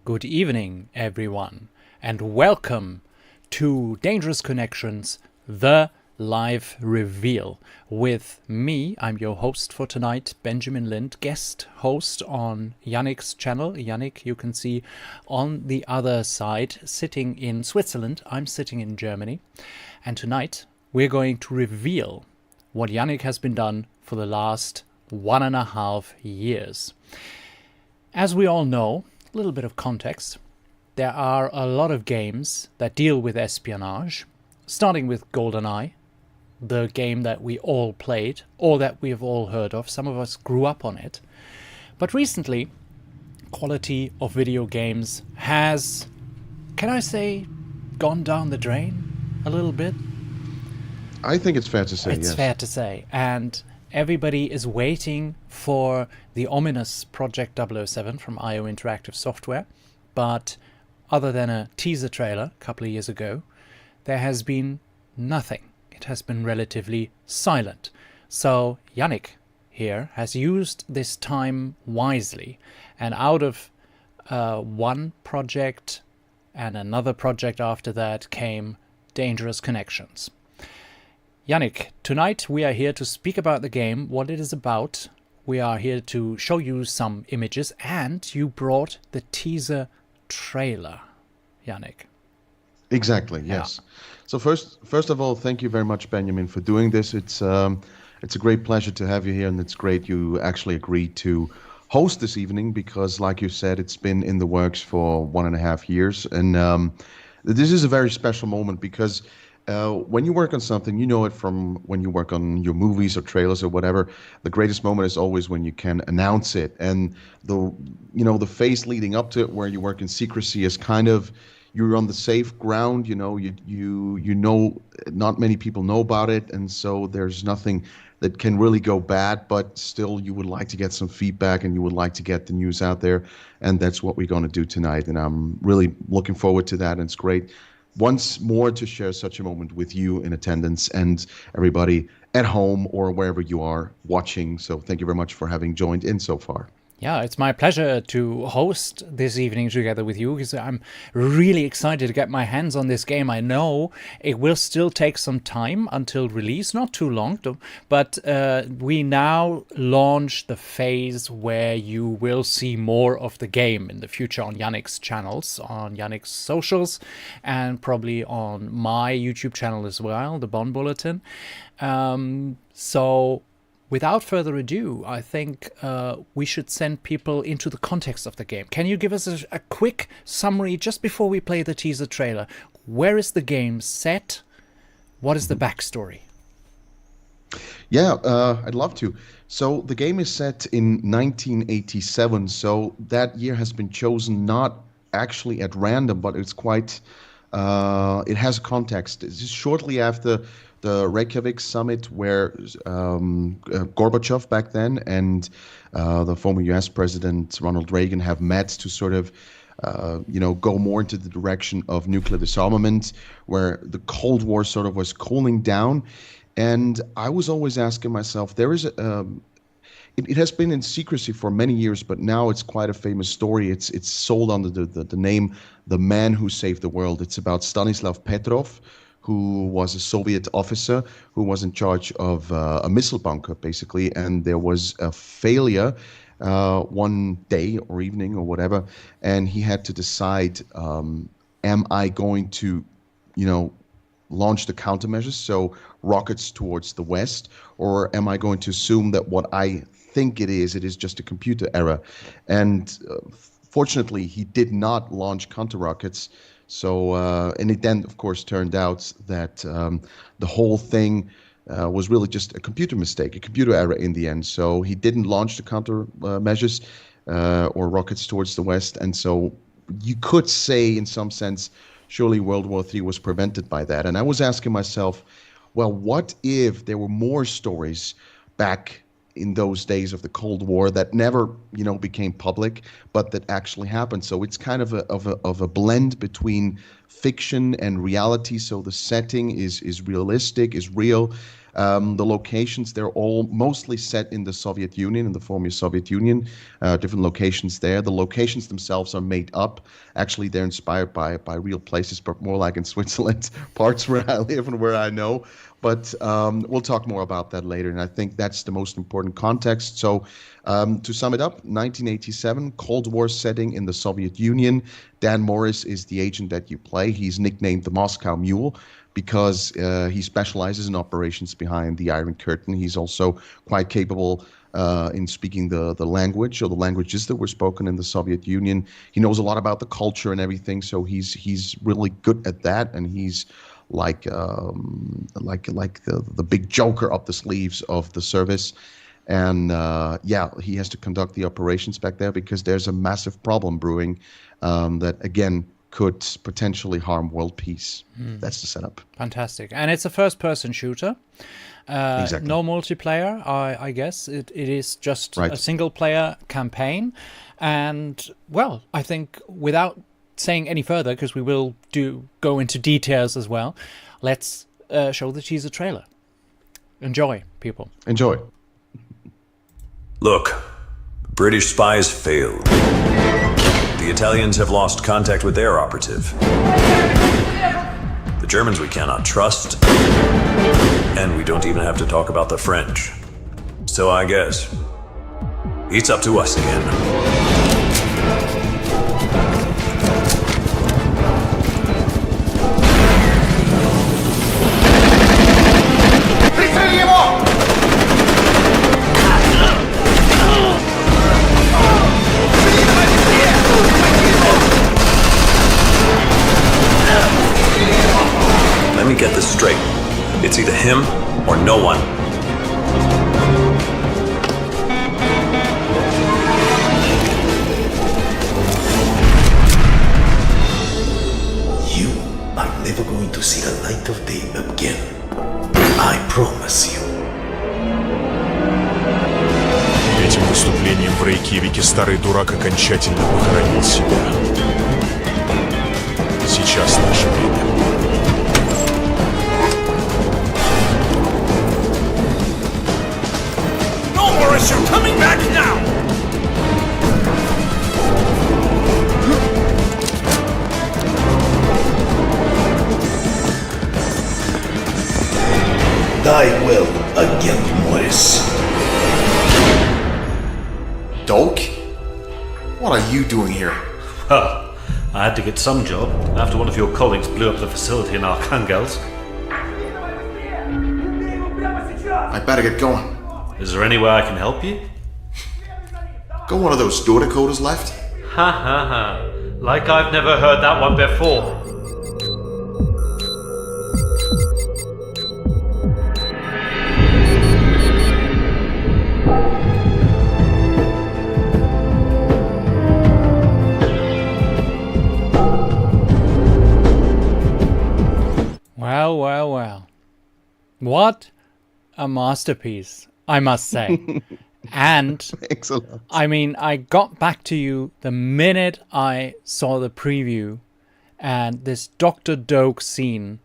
Good evening, everyone, and welcome to Dangerous Connections, the live reveal. With me, I'm your host for tonight, Benjamin Lind, guest host on Yannick's channel. Yannick, you can see on the other side, sitting in Switzerland. I'm sitting in Germany. And tonight, we're going to reveal what Yannick has been done for the last 1.5 years. As we all know, a little bit of context, there are a lot of games that deal with espionage, starting with GoldenEye, the game that we all played, or that we have all heard of. Some of us grew up on it. But recently, quality of video games has, can I say, gone down the drain a little bit? I think it's fair to say, It's yes. fair to say. And everybody is waiting for the ominous Project 007 from IO Interactive Software. But other than a teaser trailer a couple of years ago, there has been nothing. It has been relatively silent. So Yannick here has used this time wisely. And out of one project and another project after that came Dangerous Connections. Yannick, tonight we are here to speak about the game, what it is about. We are here to show you some images, and you brought the teaser trailer, Yannick. Exactly, yes. So first of all, thank you very much, Benjamin, for doing this. It's a great pleasure to have you here, and it's great you actually agreed to host this evening because, like you said, it's been in the works for 1.5 years, and this is a very special moment because when you work on something, you know it from when you work on your movies or trailers or whatever. The greatest moment is always when you can announce it, and the phase leading up to it, where you work in secrecy, is kind of you're on the safe ground. You know, not many people know about it, and so there's nothing that can really go bad. But still, you would like to get some feedback, and you would like to get the news out there, and that's what we're going to do tonight. And I'm really looking forward to that, and it's great once more to share such a moment with you in attendance and everybody at home or wherever you are watching. So thank you very much for having joined in so far. Yeah, it's my pleasure to host this evening together with you because I'm really excited to get my hands on this game. I know it will still take some time until release, not too long, but we now launch the phase where you will see more of the game in the future on Yannick's channels, on Yannick's socials, and probably on my YouTube channel as well, the Bond Bulletin. So without further ado, I think we should send people into the context of the game. Can you give us a quick summary just before we play the teaser trailer? Where is the game set? What is the backstory? Yeah, I'd love to. So the game is set in 1987. So that year has been chosen not actually at random, but it's quite. It has a context. This is shortly after the Reykjavik summit, where Gorbachev back then and the former U.S. President Ronald Reagan have met to sort of, go more into the direction of nuclear disarmament, where the Cold War sort of was cooling down. And I was always asking myself, it has been in secrecy for many years, but now it's quite a famous story. It's sold under the name "The Man Who Saved the World." It's about Stanislav Petrov, who was a Soviet officer who was in charge of a missile bunker, basically, and there was a failure one day or evening or whatever, and he had to decide, am I going to, launch the countermeasures, so rockets towards the west, or am I going to assume that what I think it is just a computer error? And fortunately, he did not launch counter rockets. So, and it then, of course, turned out that the whole thing was really just a computer mistake, a computer error in the end. So he didn't launch the counter measures or rockets towards the west. And so you could say, in some sense, surely World War III was prevented by that. And I was asking myself, well, what if there were more stories back in those days of the Cold War that never, became public, but that actually happened? So it's kind of a blend between fiction and reality. So the setting is realistic, is real. The locations, they're all mostly set in the Soviet Union, in the former Soviet Union, different locations there. The locations themselves are made up. Actually, they're inspired by real places, but more like in Switzerland, parts where I live and where I know. But we'll talk more about that later, and I think that's the most important context. So to sum it up, 1987, Cold War setting in the Soviet Union. Dan Morris is the agent that you play. He's nicknamed the Moscow Mule because he specializes in operations behind the Iron Curtain. He's also quite capable in speaking the language, or the languages that were spoken in the Soviet Union. He knows a lot about the culture and everything, so he's really good at that, and he's like the big joker up the sleeves of the service. And he has to conduct the operations back there because there's a massive problem brewing that, again, could potentially harm world peace. That's the setup. Fantastic. And it's a first-person shooter. Exactly. No multiplayer, I guess. It is just a single-player campaign. And, well, I think without saying any further, because we will go into details as well, let's show the teaser trailer. Enjoy, people. Enjoy. Look, British spies failed. The Italians have lost contact with their operative. The Germans we cannot trust. And we don't even have to talk about the French. So I guess it's up to us again. Let me get this straight. It's either him or no one. You are never going to see the light of day again. I promise you. Этим выступлением в Рейкьявике старый дурак окончательно похоронил себя. Сейчас наше время. Morris, you're coming back now! Die well again, Morris. Doak? What are you doing here? Well, I had to get some job after one of your colleagues blew up the facility in Arkhangels. I better get going. Is there any way I can help you? Got one of those door decoders left? Ha ha ha. Like I've never heard that one before. Well. What a masterpiece, I must say. And Excellent. I mean, I got back to you the minute I saw the preview, and this Dr. Doak scene.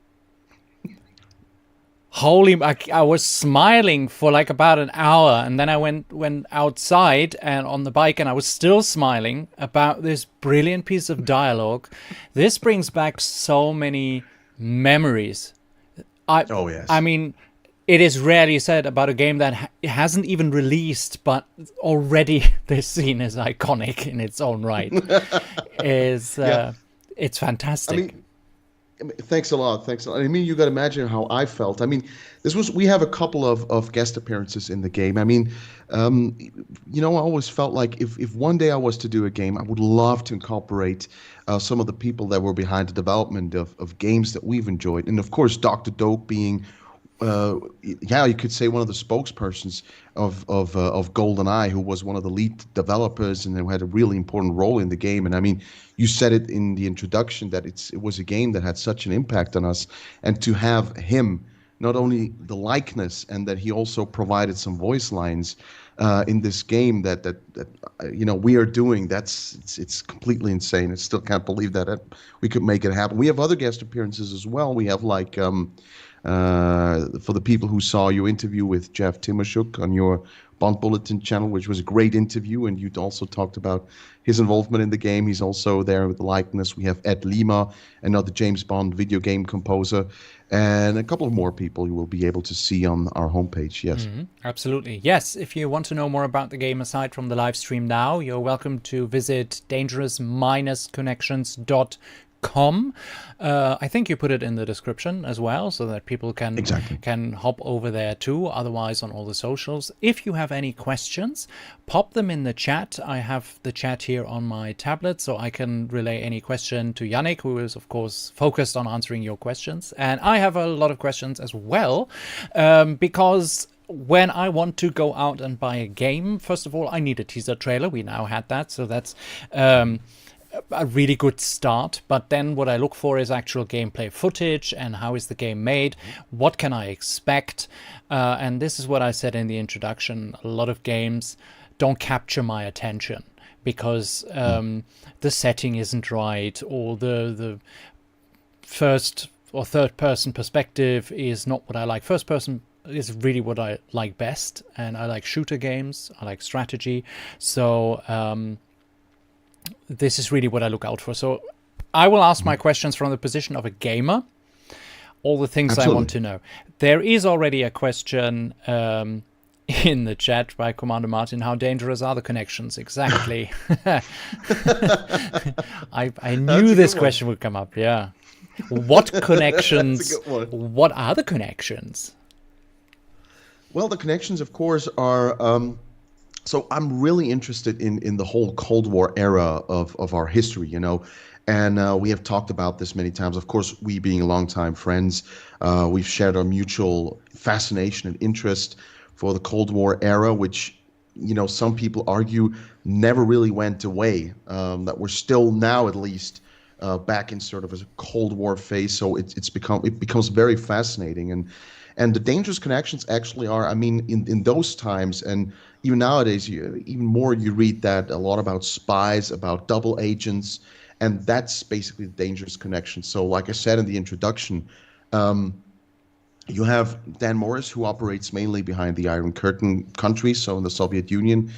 Holy, I was smiling for like about an hour, and then I went outside and on the bike, and I was still smiling about this brilliant piece of dialogue. This brings back so many memories. Oh, yes. I mean, it is rarely said about a game that hasn't even released, but already this scene is iconic in its own right. It's fantastic. I mean, thanks a lot. I mean, you got to imagine how I felt. I mean, we have a couple of guest appearances in the game. I mean, I always felt like if one day I was to do a game, I would love to incorporate some of the people that were behind the development of games that we've enjoyed. And of course, Dr. Doak being, you could say one of the spokespersons of GoldenEye, who was one of the lead developers and who had a really important role in the game. And I mean, you said it in the introduction that it was a game that had such an impact on us, and to have him, not only the likeness and that he also provided some voice lines, in this game that we are doing. It's completely insane. I still can't believe that we could make it happen. We have other guest appearances as well. We have like for the people who saw your interview with Jeff Timoshuk on your Bond Bulletin channel, which was a great interview, and you also talked about his involvement in the game. He's also there with the likeness. We have Ed Lima, another James Bond video game composer, and a couple of more people you will be able to see on our homepage. Yes. Absolutely. Yes, if you want to know more about the game aside from the live stream now, you're welcome to visit dangerous-connections.com. I think you put it in the description as well, so that people can hop over there too. Otherwise, on all the socials. If you have any questions, pop them in the chat. I have the chat here on my tablet, so I can relay any question to Yannick, who is of course focused on answering your questions. And I have a lot of questions as well, because when I want to go out and buy a game, first of all, I need a teaser trailer. We now had that, so that's a really good start. But then what I look for is actual gameplay footage and how is the game made, what can I expect, and this is what I said in the introduction. A lot of games don't capture my attention because the setting isn't right, or the first or third person perspective is not what I like. First person is really what I like best, and I like shooter games, I like strategy, so this is really what I look out for. So I will ask my questions from the position of a gamer, all the things I want to know. There is already a question in the chat by Commander Martin. How dangerous are the connections? Exactly. I knew this question would come up, yeah. What connections? What are the connections? Well, the connections, of course, are... So I'm really interested in the whole Cold War era of our history, and we have talked about this many times. Of course, we being longtime friends, we've shared our mutual fascination and interest for the Cold War era, which, some people argue never really went away, that we're still now at least back in sort of a Cold War phase. So it becomes very fascinating. And the dangerous connections actually are, in those times, and even nowadays, even more, you read that a lot about spies, about double agents, and that's basically the dangerous connection. So like I said in the introduction, you have Dan Morris, who operates mainly behind the Iron Curtain countries, so in the Soviet Union,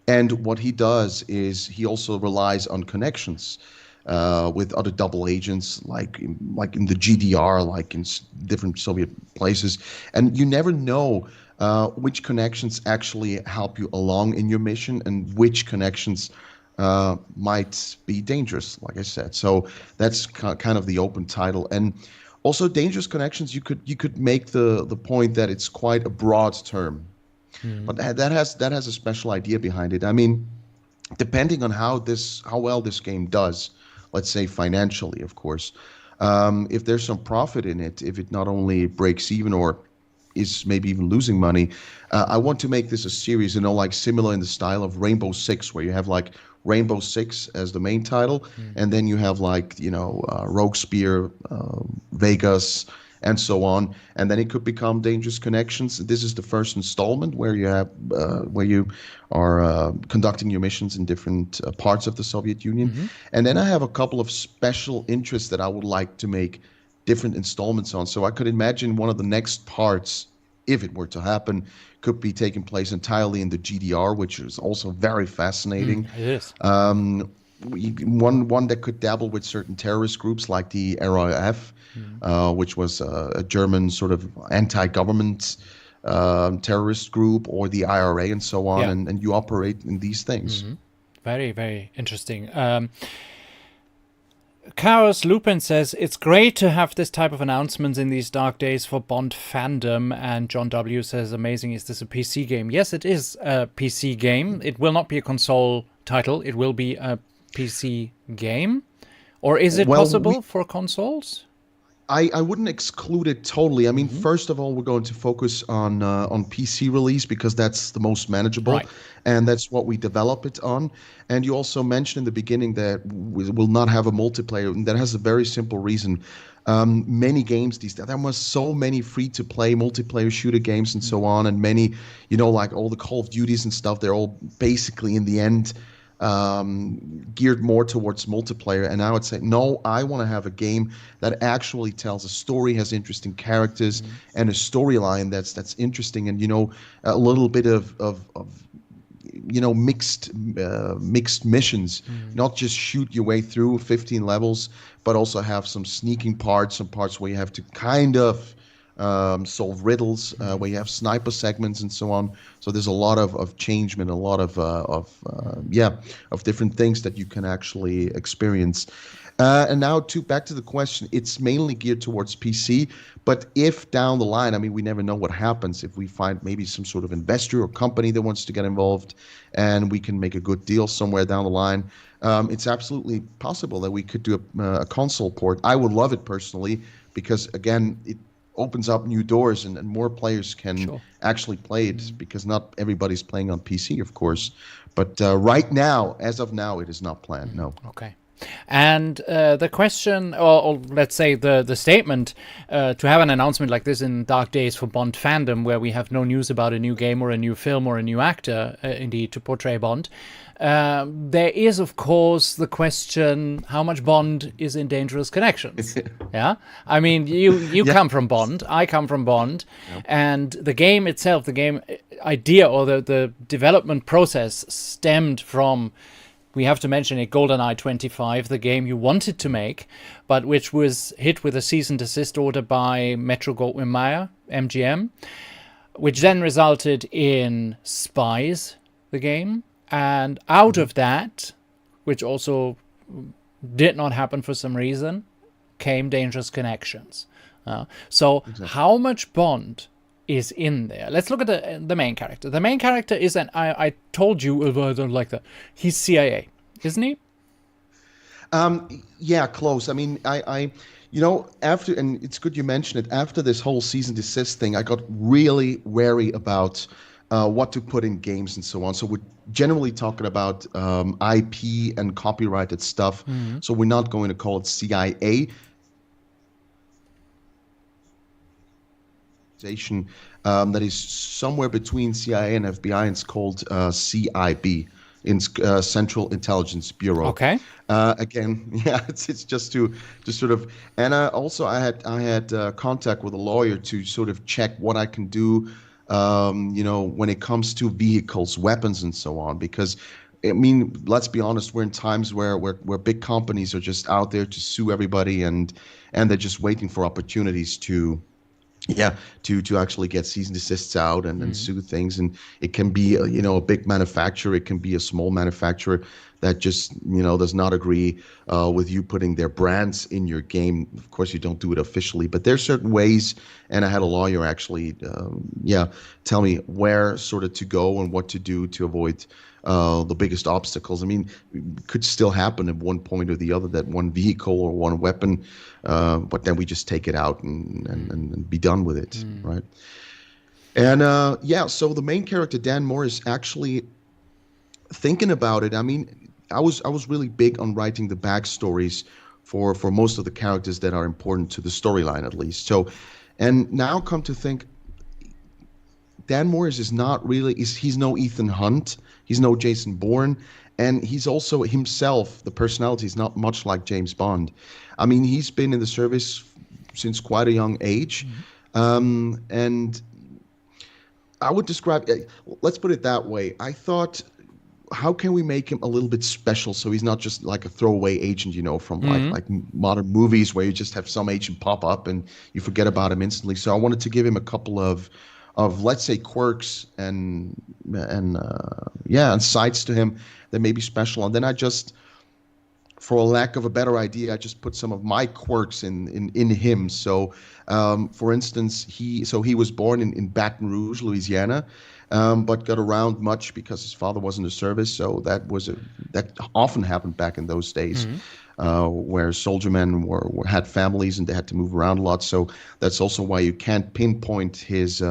and what he does is he also relies on connections with other double agents, like in the GDR, like in different Soviet places, and you never know which connections actually help you along in your mission, and which connections might be dangerous, like I said. So that's kind of the open title. And also, dangerous connections, you could make the point that it's quite a broad term, but that has a special idea behind it. Depending on how well this game does, let's say financially, of course, if there's some profit in it, if it not only breaks even or is maybe even losing money, I want to make this a series, like similar in the style of Rainbow Six, where you have like Rainbow Six as the main title, and then you have like Rogue Spear, Vegas, and so on, and then it could become Dangerous Connections. This is the first installment where you are conducting your missions in different parts of the Soviet Union, and then I have a couple of special interests that I would like to make different installments on. So I could imagine one of the next parts, if it were to happen, could be taking place entirely in the GDR, which is also very fascinating. It is. One that could dabble with certain terrorist groups like the RAF, which was a German sort of anti-government terrorist group, or the IRA and so on, and you operate in these things. Very, very interesting. Chaos Lupin says, it's great to have this type of announcements in these dark days for Bond fandom. And John W. says, amazing, is this a PC game? Yes, it is a PC game. It will not be a console title. It will be a PC game. Or is it possible for consoles? I wouldn't exclude it totally. I mean, first of all, we're going to focus on PC release because that's the most manageable, Right. and that's what we develop it on. And you also mentioned in the beginning that we will not have a multiplayer, and that has a very simple reason. Many games these days, there were so many free-to-play multiplayer shooter games and so on, and many, like all the Call of Duties and stuff. They're all basically in the end geared more towards multiplayer, and I would say no, I want to have a game that actually tells a story, has interesting characters, and a storyline that's interesting, and a little bit of mixed missions, not just shoot your way through 15 levels, but also have some sneaking parts, some parts where you have to kind of solve riddles, where you have sniper segments and so on. So there's a lot of changement, a lot of different things that you can actually experience. And now back to the question, it's mainly geared towards PC, but if down the line, I mean, we never know what happens, if we find maybe some sort of investor or company that wants to get involved and we can make a good deal somewhere down the line, it's absolutely possible that we could do a console port. I would love it personally because, again, it opens up new doors and more players can actually play it because not everybody's playing on PC, of course. But right now, as of now, it is not planned, no. Okay. And the question, or let's say the statement, to have an announcement like this in dark days for Bond fandom, where we have no news about a new game or a new film or a new actor, indeed, to portray Bond, there is, of course, the question, how much Bond is in Dangerous Connections? Yeah? I mean, you come from Bond, I come from Bond, and the game itself, the game idea or the development process stemmed from, we have to mention it, GoldenEye 25, the game you wanted to make, but which was hit with a cease and desist order by Metro-Goldwyn-Mayer, MGM, which then resulted in Spies, the game. And out of that, which also did not happen for some reason, came Dangerous Connections. How much Bond is in there? Let's look at the main character. The main character is I told you, I don't like that, he's CIA, isn't he? Yeah, close. I mean, I after, and it's good you mentioned it, after this whole cease and desist thing, I got really wary about what to put in games and so on. So we're generally talking about IP and copyrighted stuff. So we're not going to call it CIA. That is somewhere between CIA and FBI, and it's called CIB, in Central Intelligence Bureau. Okay. Again, yeah, it's just to sort of, and also I had contact with a lawyer to sort of check what I can do, when it comes to vehicles, weapons, and so on, because I mean, let's be honest, we're in times where big companies are just out there to sue everybody, and they're just waiting for opportunities to actually get cease and desists out and sue things. And it can be a big manufacturer, it can be a small manufacturer that just does not agree with you putting their brands in your game. Of course, you don't do it officially, but there's certain ways. And I had a lawyer actually tell me where sort of to go and what to do to avoid the biggest obstacles. I mean, it could still happen at one point or the other that one vehicle or one weapon, but then we just take it out and be done with it, right? And so the main character, Dan Morris, actually thinking about it, I mean, I was really big on writing the backstories for most of the characters that are important to the storyline, at least. So, and now come to think, Dan Morris is not really, he's no Ethan Hunt, he's no Jason Bourne, and he's also himself, the personality is not much like James Bond. I mean, he's been in the service since quite a young age, and I would describe, let's put it that way, I thought, how can we make him a little bit special so he's not just like a throwaway agent, from like modern movies where you just have some agent pop up and you forget about him instantly. So I wanted to give him a couple of let's say quirks and sides to him that may be special. And then I just, for a lack of a better idea, I just put some of my quirks in him. So for instance, he was born in Baton Rouge, Louisiana, but got around much because his father was in the service. So that often happened back in those days. where soldiermen had families and they had to move around a lot. So that's also why you can't pinpoint his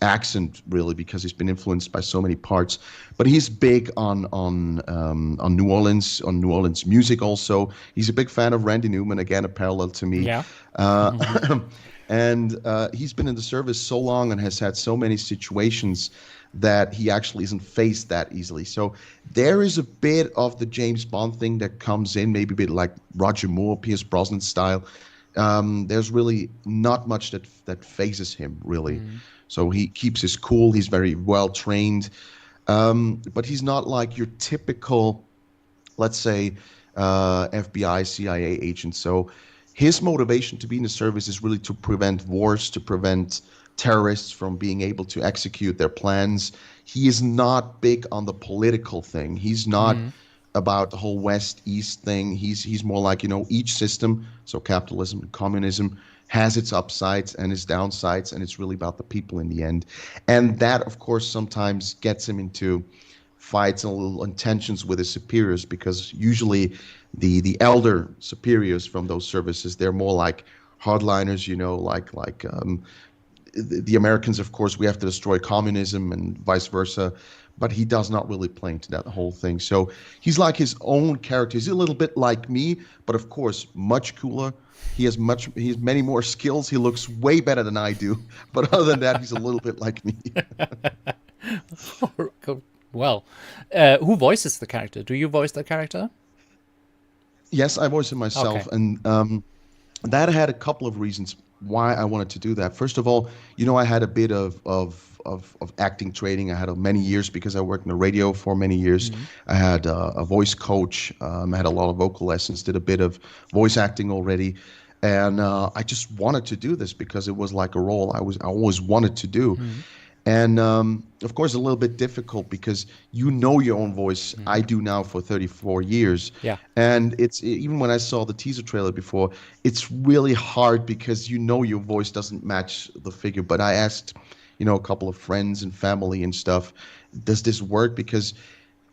accent really, because he's been influenced by so many parts. But he's big on New Orleans music also. He's a big fan of Randy Newman, again a parallel to me. Yeah. And he's been in the service so long and has had so many situations that he actually isn't faced that easily. So there is a bit of the James Bond thing that comes in, maybe a bit like Roger Moore, Pierce Brosnan style. There's really not much that phases him, really. So he keeps his cool. He's very well trained. But he's not like your typical, let's say, FBI, CIA agent. So his motivation to be in the service is really to prevent wars, to prevent terrorists from being able to execute their plans. He is not big on the political thing. He's not about the whole West-East thing. He's more like, each system, so capitalism and communism, has its upsides and its downsides, and it's really about the people in the end. And that, of course, sometimes gets him into fights and little tensions with his superiors, because usually the elder superiors from those services, they're more like hardliners, the Americans, of course, we have to destroy communism and vice versa, but he does not really play into that whole thing. So he's like his own character. He's a little bit like me, but of course, much cooler. He has many more skills. He looks way better than I do, but other than that, he's a little bit like me. Well, who voices the character? Do you voice the character? Yes, I voice it myself, Okay. and that had a couple of reasons why I wanted to do that. First of all, I had a bit of acting training. I had many years because I worked in the radio for many years. I had a voice coach. I had a lot of vocal lessons, did a bit of voice acting already. And I just wanted to do this because it was like a role I always wanted to do. And of course, a little bit difficult because your own voice. I do now for 34 years. Yeah. And it's even when I saw the teaser trailer before, it's really hard because your voice doesn't match the figure. But I asked, a couple of friends and family and stuff, does this work? Because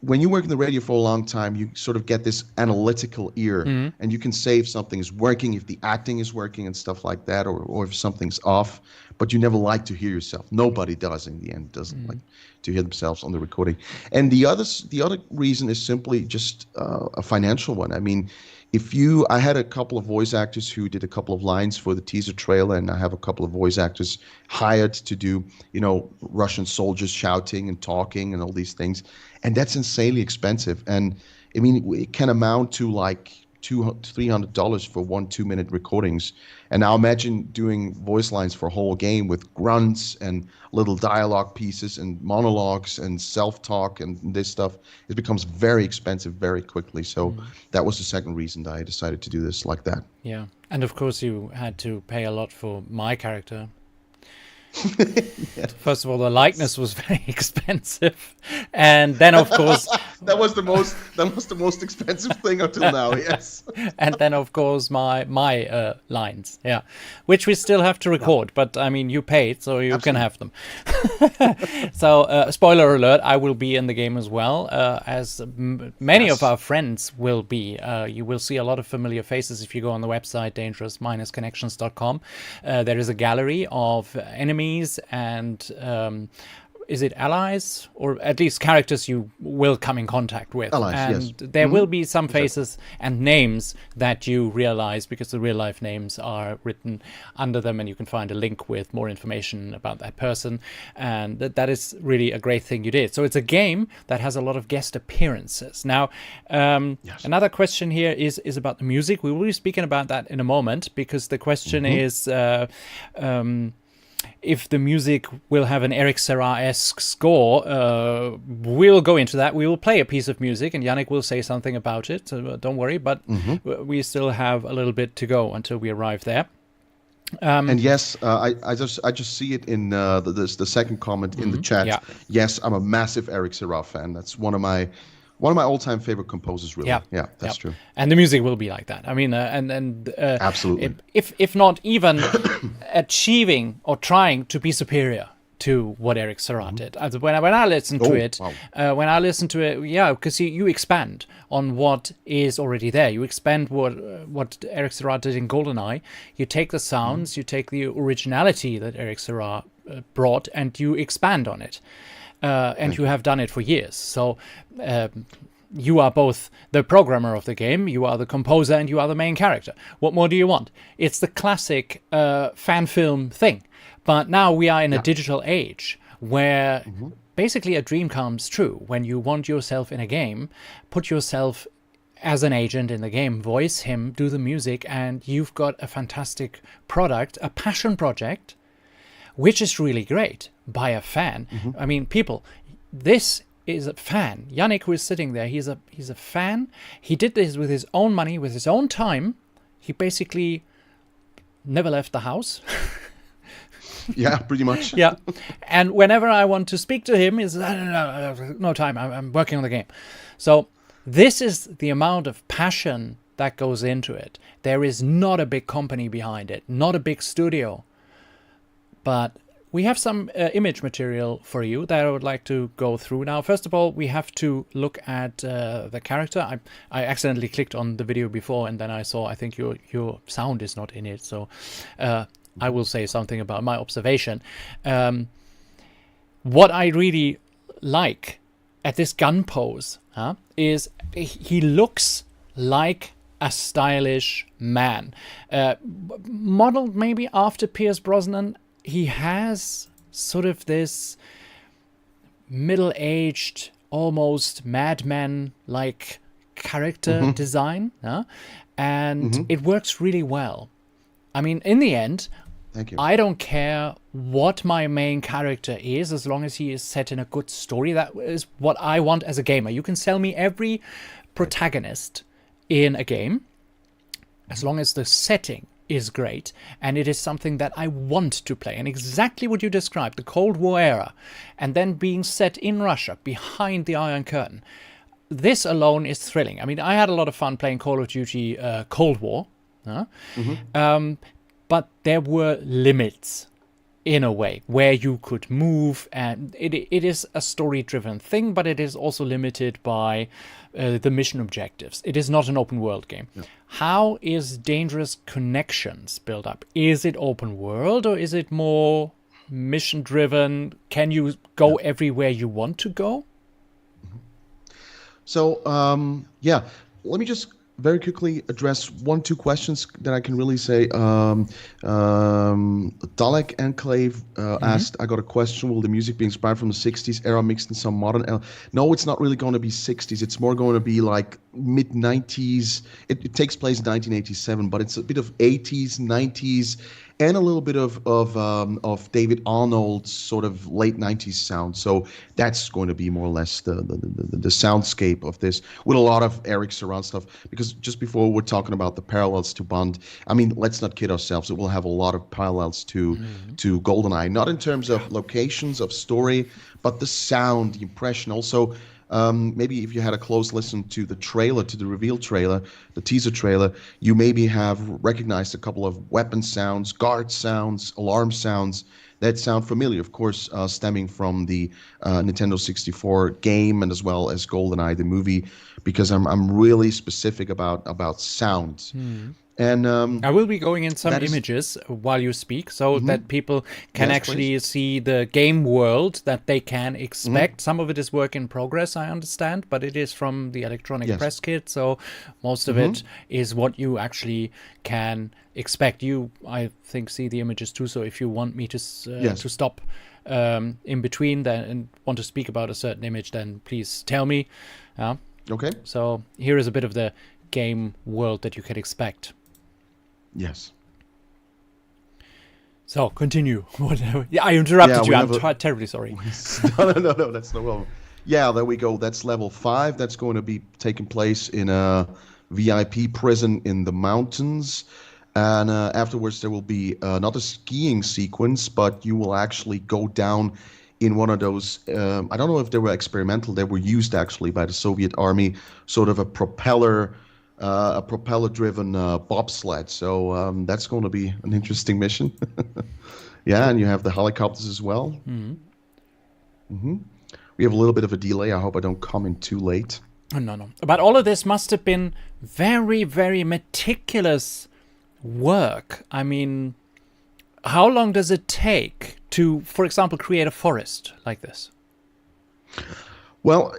when you work in the radio for a long time, you sort of get this analytical ear, and you can say if something is working, if the acting is working and stuff like that, or if something's off, but you never like to hear yourself. Nobody does in the end, doesn't like to hear themselves on the recording. And the other reason is simply just a financial one. I mean, I had a couple of voice actors who did a couple of lines for the teaser trailer, and I have a couple of voice actors hired to do, Russian soldiers shouting and talking and all these things. And that's insanely expensive. And I mean, it can amount to like $200-$300 for 1-2-minute recordings. And now imagine doing voice lines for a whole game with grunts and little dialogue pieces and monologues and self-talk and this stuff. It becomes very expensive very quickly. So that was the second reason that I decided to do this like that. Yeah. And of course, you had to pay a lot for my character. First of all, the likeness was very expensive, and then of course that was the most expensive thing until now. Yes, and then of course my lines, which we still have to record. But I mean, you paid, so you can have them. So spoiler alert: I will be in the game as well, as many of our friends will be. You will see a lot of familiar faces if you go on the website dangerous-connections.com. There is a gallery of enemies and is it allies, or at least characters you will come in contact with? Allies, and yes. There will be some faces and names that you realize because the real life names are written under them, and you can find a link with more information about that person. And that is really a great thing you did. So it's a game that has a lot of guest appearances. Now, another question here is about the music. We will be speaking about that in a moment, because the question is if the music will have an Eric Serra-esque score. We'll go into that. We will play a piece of music, and Yannick will say something about it. So don't worry, but we still have a little bit to go until we arrive there. And yes, I just see it in the second comment in the chat. Yeah. Yes, I'm a massive Eric Serra fan. That's one of my all-time favorite composers, really. Yeah, that's true. And the music will be like that. I mean, absolutely. If not even achieving or trying to be superior to what Eric Serra did. When I listen to it, yeah, because you expand on what is already there. You expand what Eric Serra did in GoldenEye. You take the sounds, you take the originality that Eric Serra brought, and you expand on it. And you have done it for years. So you are both the programmer of the game, you are the composer, and you are the main character. What more do you want? It's the classic fan film thing. But now we are in a digital age where basically a dream comes true. When you want yourself in a game, put yourself as an agent in the game, voice him, do the music, and you've got a fantastic product, a passion project, which is really great by a fan. I mean, people, this is a fan. Yannick, who is sitting there, he's a fan. He did this with his own money, with his own time. He basically never left the house. Yeah, pretty much. Yeah. And whenever I want to speak to him, he's no time. I'm working on the game. So this is the amount of passion that goes into it. There is not a big company behind it, not a big studio. But we have some image material for you that I would like to go through. Now, first of all, we have to look at the character. I accidentally clicked on the video before, and then I saw, I think your sound is not in it. So I will say something about my observation. What I really like at this gun pose is he looks like a stylish man. Modeled maybe after Pierce Brosnan. He has sort of this middle-aged, almost madman-like character design, and it works really well. I mean, in the end, Thank you. I don't care what my main character is, as long as he is set in a good story. That is what I want as a gamer. You can sell me every protagonist in a game, as long as the setting is great, and it is something that I want to play. And exactly what you described, the Cold War era, and then being set in Russia, behind the Iron Curtain. This alone is thrilling. I mean, I had a lot of fun playing Call of Duty Cold War, but there were limits, in a way, where you could move, and it is a story-driven thing, but it is also limited by the mission objectives. It is not an open-world game. Yeah. How is Dangerous Connections built up? Is it open world, or is it more mission-driven? Can you go everywhere you want to go? So, let me just very quickly address 1-2 questions that I can really say. Dalek Enclave asked, I got a question, will the music be inspired from the 60s era mixed in some modern... No, it's not really going to be 60s. It's more going to be like mid-90s. It takes place in 1987, but it's a bit of 80s, 90s, and a little bit of David Arnold's sort of late 90s sound. So that's going to be more or less the soundscape of this, with a lot of Eric Serra stuff. Because just before we're talking about the parallels to Bond, I mean, let's not kid ourselves. It will have a lot of parallels to GoldenEye, not in terms of locations, of story, but the sound, the impression. Also, maybe if you had a close listen to the trailer, to the reveal trailer, the teaser trailer, you maybe have recognized a couple of weapon sounds, guard sounds, alarm sounds that sound familiar, of course, stemming from the Nintendo 64 game and as well as GoldenEye, the movie, because I'm really specific about sound. And I will be going in some images while you speak, so that people can actually see the game world that they can expect. Some of it is work in progress, I understand, but it is from the electronic press kit, so most of it is what you actually can expect. You, I think, see the images too, so if you want me to stop in between then and want to speak about a certain image, then please tell me. Okay. So here is a bit of the game world that you can expect. Yes. So, continue. Yeah, I interrupted you. I'm terribly sorry. No, that's no problem. Yeah, there we go. That's level 5. That's going to be taking place in a VIP prison in the mountains. And afterwards, there will be not a skiing sequence, but you will actually go down in one of those, I don't know if they were experimental, they were used actually by the Soviet army, sort of a propeller a propeller-driven bobsled. So that's going to be an interesting mission. Yeah, and you have the helicopters as well. We have a little bit of a delay. I hope I don't come in too late. Oh, no. But all of this must have been very, very meticulous work. I mean, how long does it take to, for example, create a forest like this? Well,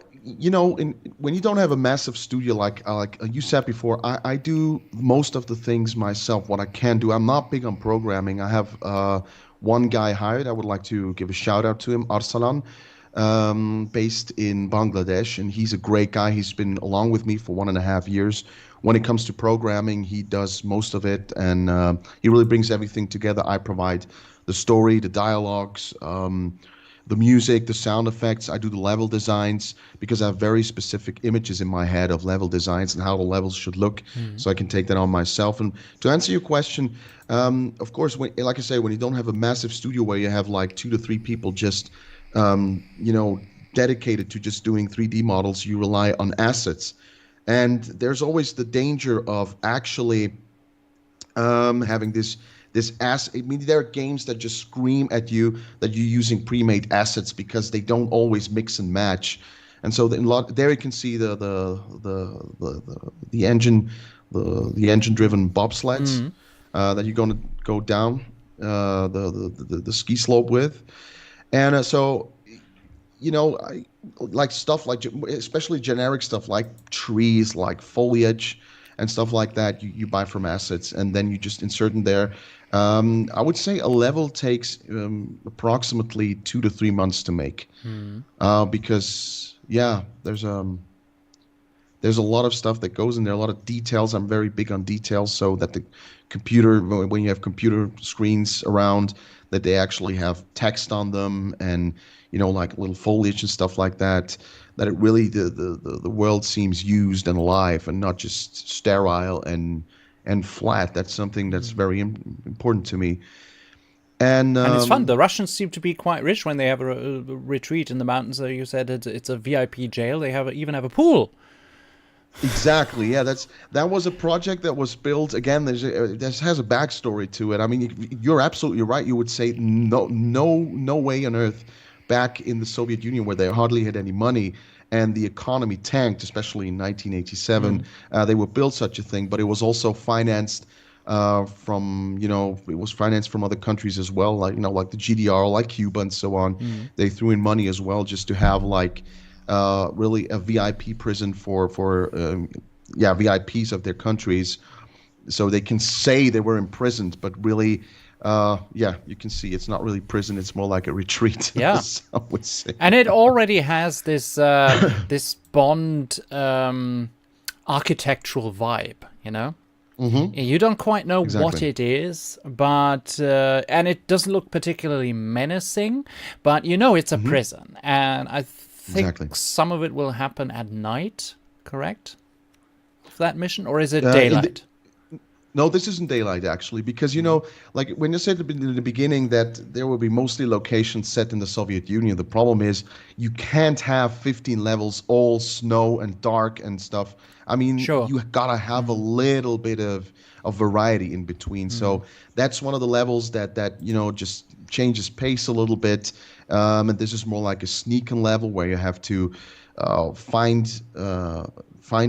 when you don't have a massive studio like you said before, I do most of the things myself. What I can do, I'm not big on programming. I have one guy hired. I would like to give a shout out to him, Arsalan, based in Bangladesh, and he's a great guy. He's been along with me for 1.5 years. When it comes to programming, he does most of it, and he really brings everything together. I provide the story, the dialogues, the music, the sound effects. I do the level designs because I have very specific images in my head of level designs and how the levels should look, so I can take that on myself. And to answer your question, of course, like I say, when you don't have a massive studio where you have like 2 to 3 people just dedicated to just doing 3D models, you rely on assets. And there's always the danger of actually having this I mean, there are games that just scream at you that you're using pre-made assets because they don't always mix and match. And so there you can see the engine-driven bobsleds that you're going to go down the ski slope with. And I like stuff like, especially generic stuff like trees, like foliage and stuff like that, you buy from assets, and then you just insert in there. I would say a level takes approximately 2 to 3 months to make, because there's a lot of stuff that goes in there, a lot of details. I'm very big on details, so that the computer, when you have computer screens around, that they actually have text on them, and like little foliage and stuff like that. That it really the world seems used and alive and not just sterile and flat. That's something that's very important to me. And it's fun. The Russians seem to be quite rich when they have a retreat in the mountains. So you said it's a VIP jail. They even have a pool. Exactly. Yeah, that was a project that was built. Again, this has a backstory to it. I mean, you're absolutely right. You would say no way on earth. Back in the Soviet Union, where they hardly had any money and the economy tanked, especially in 1987, they would build such a thing. But it was also financed from other countries as well, like the GDR, like Cuba, and so on. They threw in money as well just to have really a VIP prison for VIPs of their countries, so they can say they were imprisoned, but really. You can see it's not really prison; it's more like a retreat. Yeah, some would say. And it already has this this Bond architectural vibe, You don't quite know what it is, but and it doesn't look particularly menacing, but it's a prison, and I think some of it will happen at night. Correct? For that mission, or is it daylight? No, this isn't daylight, actually, because, like when you said in the beginning that there will be mostly locations set in the Soviet Union, the problem is you can't have 15 levels, all snow and dark and stuff. I mean, you got to have a little bit of variety in between. So that's one of the levels that just changes pace a little bit. And this is more like a sneaking level where you have to find a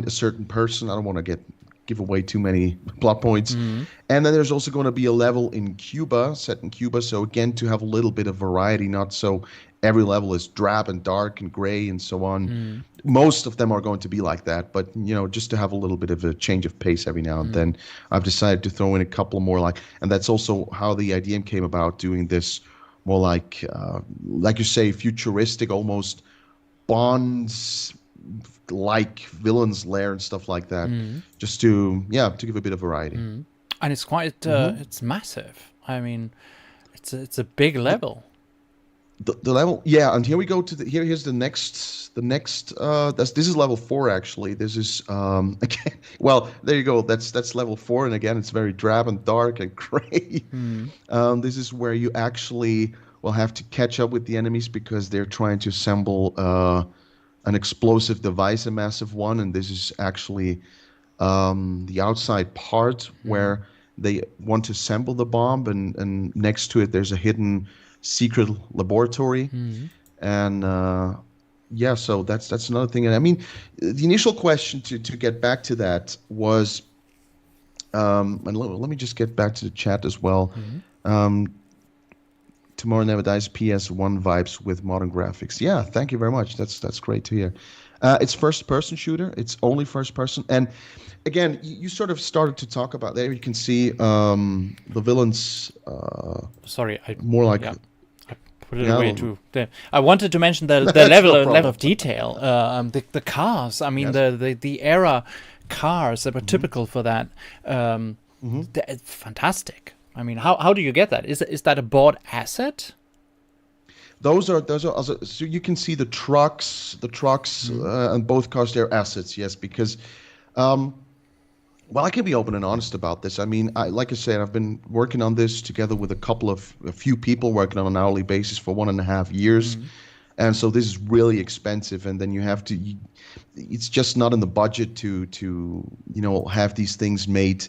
certain person. I don't want to give away too many plot points. And then there's also going to be a level in Cuba, set in Cuba. So again, to have a little bit of variety, not so every level is drab and dark and gray and so on. Most of them are going to be like that, but just to have a little bit of a change of pace every now and then, I've decided to throw in a couple more and that's also how the idea came about, doing this more like you say, futuristic, almost Bond's like villains lair and stuff like that, just to give a bit of variety. And it's quite it's massive. I mean, it's a big level. The level, and here we go to here's the next this is level 4 actually. This is again, well, there you go, that's level 4, and again it's very drab and dark and gray. This is where you actually will have to catch up with the enemies because they're trying to assemble an explosive device, a massive one, and this is actually the outside part where they want to assemble the bomb, and next to it there's a hidden secret laboratory. And yeah, so that's another thing. And I mean, the initial question to get back to that was, and let me just get back to the chat as well. Tomorrow Never Dies PS1 vibes with modern graphics. Yeah, thank you very much. That's great to hear. It's first-person shooter. It's only first-person. And again, you sort of started to talk about there. You can see the villains. Sorry, More like. Yeah. Put it away too. I wanted to mention the level of detail. The cars. I mean, the era cars that were typical for that. Fantastic. I mean, how do you get that? Is that a bought asset? Those are also, so you can see the trucks and both cars, they're assets, yes, because well, I can be open and honest about this. I mean, like I said, I've been working on this together with a few people working on an hourly basis for 1.5 years. And so this is really expensive, and then you have to it's just not in the budget to have these things made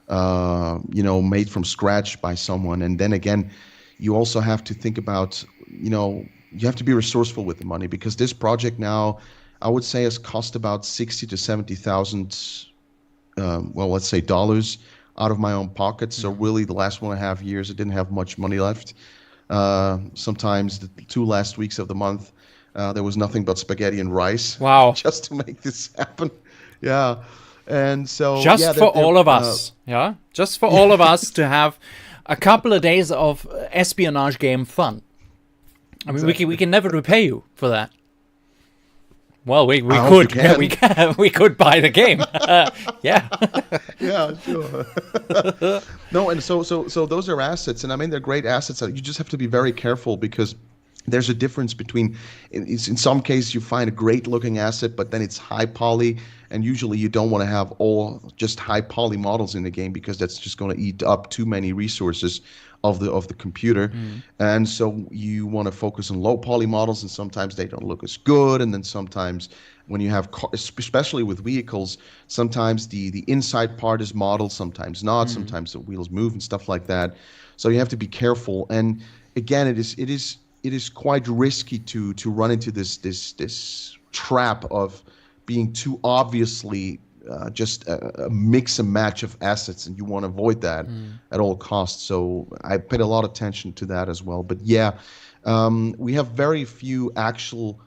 made from scratch by someone. And then again, you also have to think about, you have to be resourceful with the money, because this project now, I would say, has cost about 60 to 70,000, let's say dollars out of my own pocket. So really the last 1.5 years, I didn't have much money left. Sometimes the 2 last weeks of the month, there was nothing but spaghetti and rice. Wow. Just to make this happen. Yeah. And so just for all of us, just for all of us to have a couple of days of espionage game fun. I mean, we can never repay you for that. Well, we could, we could buy the game. Yeah. Yeah, sure. No, and so those are assets, and I mean they're great assets. You just have to be very careful, because there's a difference between, in some cases you find a great looking asset, but then it's high poly, and usually you don't want to have all just high poly models in the game, because that's just going to eat up too many resources of the computer. And so you want to focus on low poly models, and sometimes they don't look as good. And then sometimes when you have especially with vehicles, sometimes the inside part is modeled, sometimes not. Sometimes the wheels move and stuff like that. So you have to be careful. And again, it is quite risky to run into this trap of being too obviously just a mix and match of assets, and you want to avoid that at all costs. So I paid a lot of attention to that as well. But yeah, we have very few actual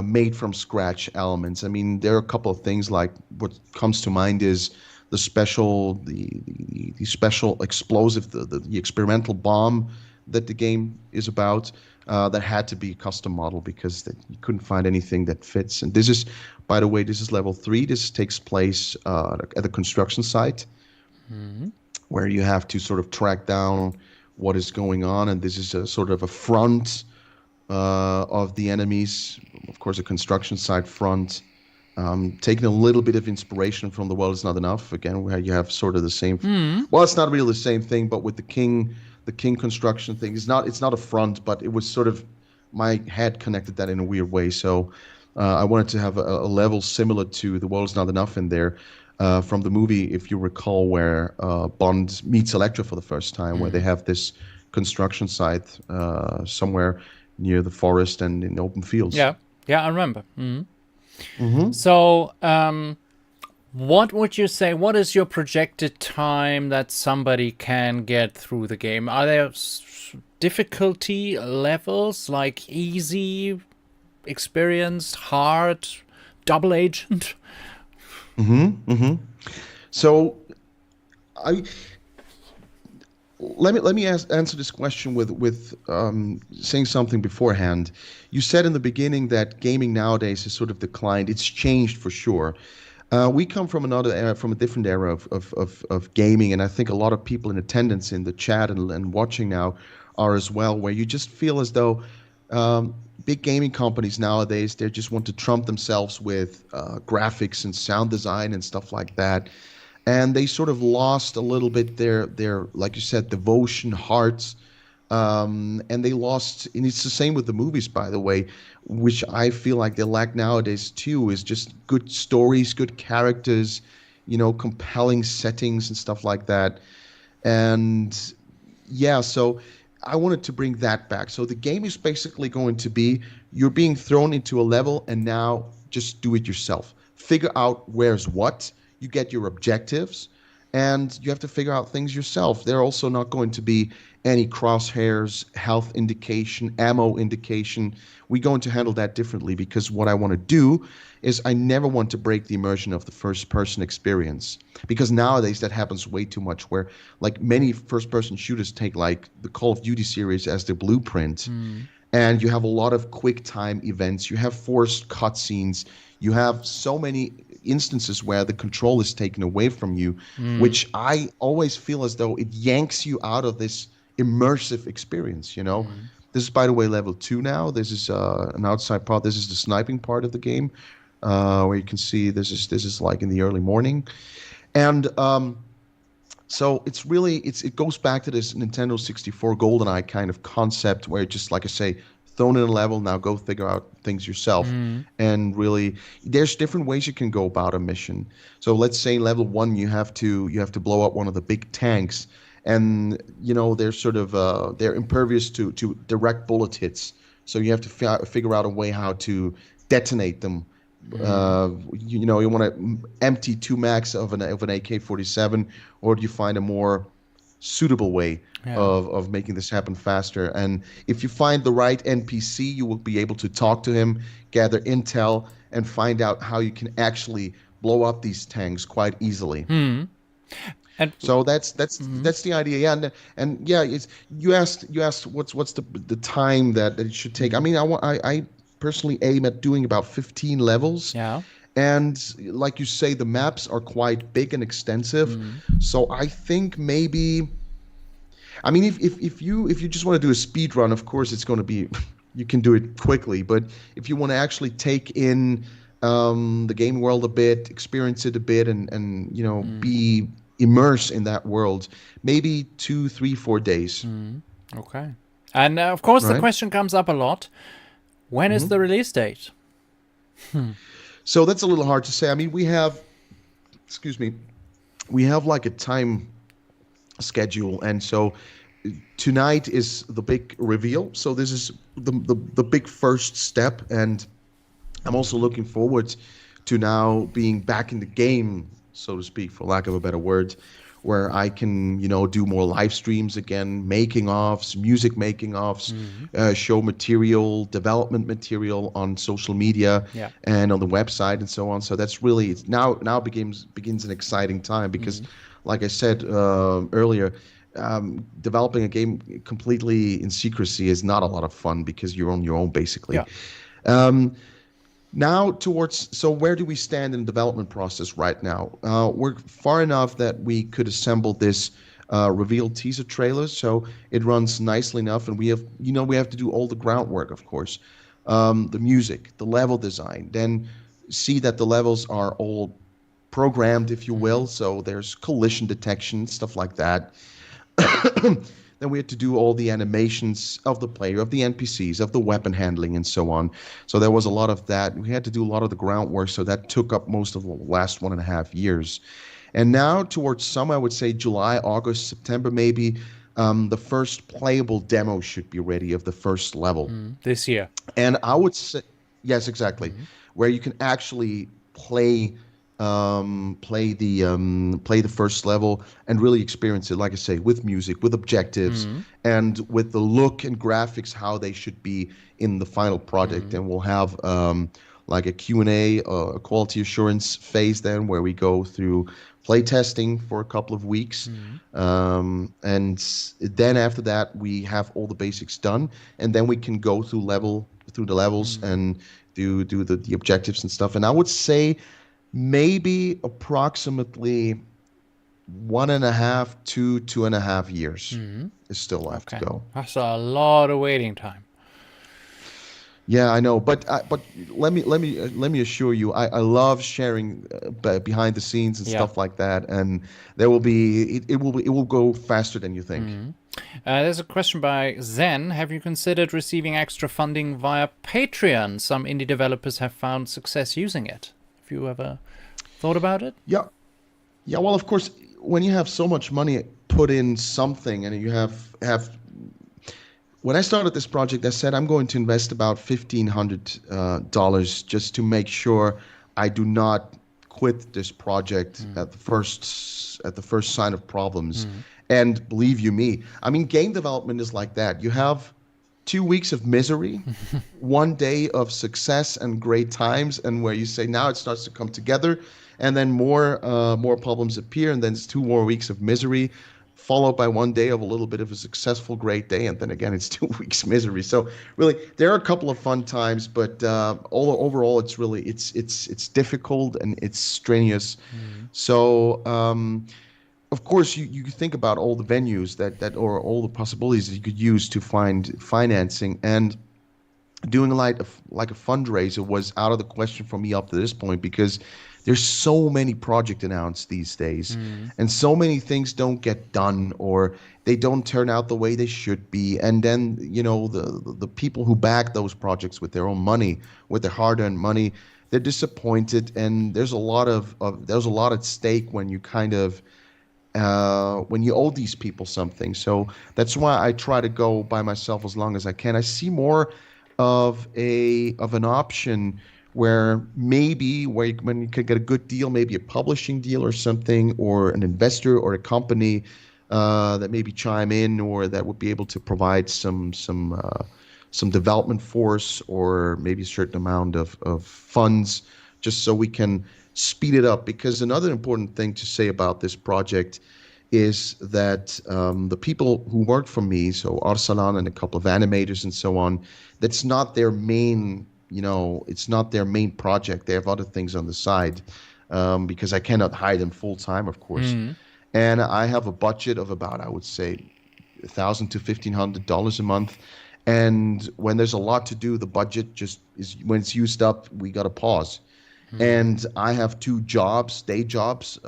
made from scratch elements. I mean, there are a couple of things, like what comes to mind is the special explosive, the experimental bomb that the game is about. That had to be a custom model, because you couldn't find anything that fits. And this is, by the way, this is level 3. This takes place at a construction site, where you have to sort of track down what is going on. And this is a sort of a front of the enemies, of course, a construction site front. Taking a little bit of inspiration from The World Is Not Enough, again, where you have sort of the same. Well, it's not really the same thing, but with the King construction thing, it's not a front, but it was sort of, my head connected that in a weird way. So I wanted to have a level similar to The World Is Not Enough in there, from the movie, if you recall, where Bond meets Electra for the first time, where they have this construction site somewhere near the forest and in open fields. Yeah, I remember. So, what would you say? What is your projected time that somebody can get through the game? Are there difficulty levels, like easy, experienced, hard, double agent? So, let me answer this question with saying something beforehand. You said in the beginning that gaming nowadays has sort of declined. It's changed for sure. We come from another era, from a different era of gaming, and I think a lot of people in attendance in the chat and watching now are as well, where you just feel as though big gaming companies nowadays, they just want to trump themselves with graphics and sound design and stuff like that. And they sort of lost a little bit their like you said, devotion, hearts, and they lost, and it's the same with the movies, by the way, which I feel like they lack nowadays too, is just good stories, good characters, compelling settings and stuff like that. And yeah, so I wanted to bring that back. So the game is basically going to be you're being thrown into a level and now just do it yourself. Figure out where's what. You get your objectives and you have to figure out things yourself. There are also not going to be any crosshairs, health indication, ammo indication. We're going to handle that differently because what I want to do is I never want to break the immersion of the first person experience, because nowadays that happens way too much, where like many first person shooters take like the Call of Duty series as their blueprint. And you have a lot of quick time events, you have forced cutscenes, you have so many instances where the control is taken away from you, which I always feel as though it yanks you out of this immersive experience. This is, by the way, level 2 now. This is an outside part. This is the sniping part of the game, where you can see this is like in the early morning. And so it's really it goes back to this Nintendo 64 GoldenEye kind of concept, where just like I say, thrown in a level, now go figure out things yourself. And really, there's different ways you can go about a mission. So let's say level 1 you have to blow up one of the big tanks, and they're sort of they're impervious to direct bullet hits. So you have to figure out a way how to detonate them. You want to empty 2 mags of an AK-47, or do you find a more suitable way of making this happen faster? And if you find the right NPC, you will be able to talk to him, gather intel, and find out how you can actually blow up these tanks quite easily. And so that's the idea. Yeah, and yeah, you asked what's the time that it should take. I mean, I personally aim at doing about 15 levels. Yeah. And like you say, the maps are quite big and extensive. So I think maybe, I mean, if you just want to do a speed run, of course it's going to be, you can do it quickly. But if you want to actually take in the game world a bit, experience it a bit, and be immersed in that world, maybe 2, 3, 4 days. Okay. And of course, the question comes up a lot. When is the release date? So that's a little hard to say. I mean, we have like a time schedule, and so tonight is the big reveal. So this is the big first step, and I'm also looking forward to now being back in the game, so to speak, for lack of a better word, where I can, do more live streams again, making-offs, music making-offs, show material, development material on social media and on the website and so on. So that's really, now begins an exciting time because, like I said earlier, developing a game completely in secrecy is not a lot of fun because you're on your own, basically. Now so where do we stand in the development process right now? We're far enough that we could assemble this reveal teaser trailer, so it runs nicely enough, and we have to do all the groundwork, of course. The music, the level design, then see that the levels are all programmed, if you will, so there's collision detection, stuff like that. Then we had to do all the animations of the player, of the NPCs, of the weapon handling, and so on. So there was a lot of that. We had to do a lot of the groundwork, so that took up most of the last 1.5 years. And now towards summer, I would say July, August, September maybe, the first playable demo should be ready of the first level. This year. And I would say, yes, exactly, where you can actually play the first level and really experience it, like I say, with music, with objectives, and with the look and graphics how they should be in the final product. And we'll have like a Q&A, a quality assurance phase then, where we go through play testing for a couple of weeks, and then after that we have all the basics done, and then we can go through the levels and do the objectives and stuff. And I would say maybe approximately 1.5 to 2.5 years is still left to go. That's a lot of waiting time. Yeah, I know, but let me assure you, I love sharing behind the scenes and stuff like that, and there will be it will go faster than you think. There's a question by Zen. Have you considered receiving extra funding via Patreon? Some indie developers have found success using it. Have you ever thought about it? Yeah. Yeah, well, of course, when you have so much money put in something, and you have when I started this project, I said I'm going to invest about $1,500 just to make sure I do not quit this project at the first sign of problems. And believe you me, I mean, game development is like that. You have 2 weeks of misery, one day of success and great times, and where you say now it starts to come together, and then more problems appear, and then it's 2 more weeks of misery, followed by one day of a little bit of a successful great day, and then again it's 2 weeks misery. So really, there are a couple of fun times, but overall, it's really it's difficult and it's strenuous. So. Of course, you think about all the venues that or all the possibilities that you could use to find financing, and doing like a fundraiser was out of the question for me up to this point, because there's so many projects announced these days, and so many things don't get done, or they don't turn out the way they should be, and then the people who back those projects with their own money, with their hard-earned money, they're disappointed, and there's a lot at stake when you kind of when you owe these people something. So that's why I try to go by myself as long as I can. I see more of an option where maybe when you could get a good deal, maybe a publishing deal or something, or an investor or a company that maybe chime in, or that would be able to provide some development force, or maybe a certain amount of funds, just so we can speed it up. Because another important thing to say about this project is that the people who work for me, so Arsalan and a couple of animators and so on, that's not their main, it's not their main project. They have other things on the side, because I cannot hire them full time, of course. And I have a budget of about, I would say, $1,000 to $1,500 a month. And when there's a lot to do, the budget just is, when it's used up, we got to pause. And I have 2 jobs, day jobs,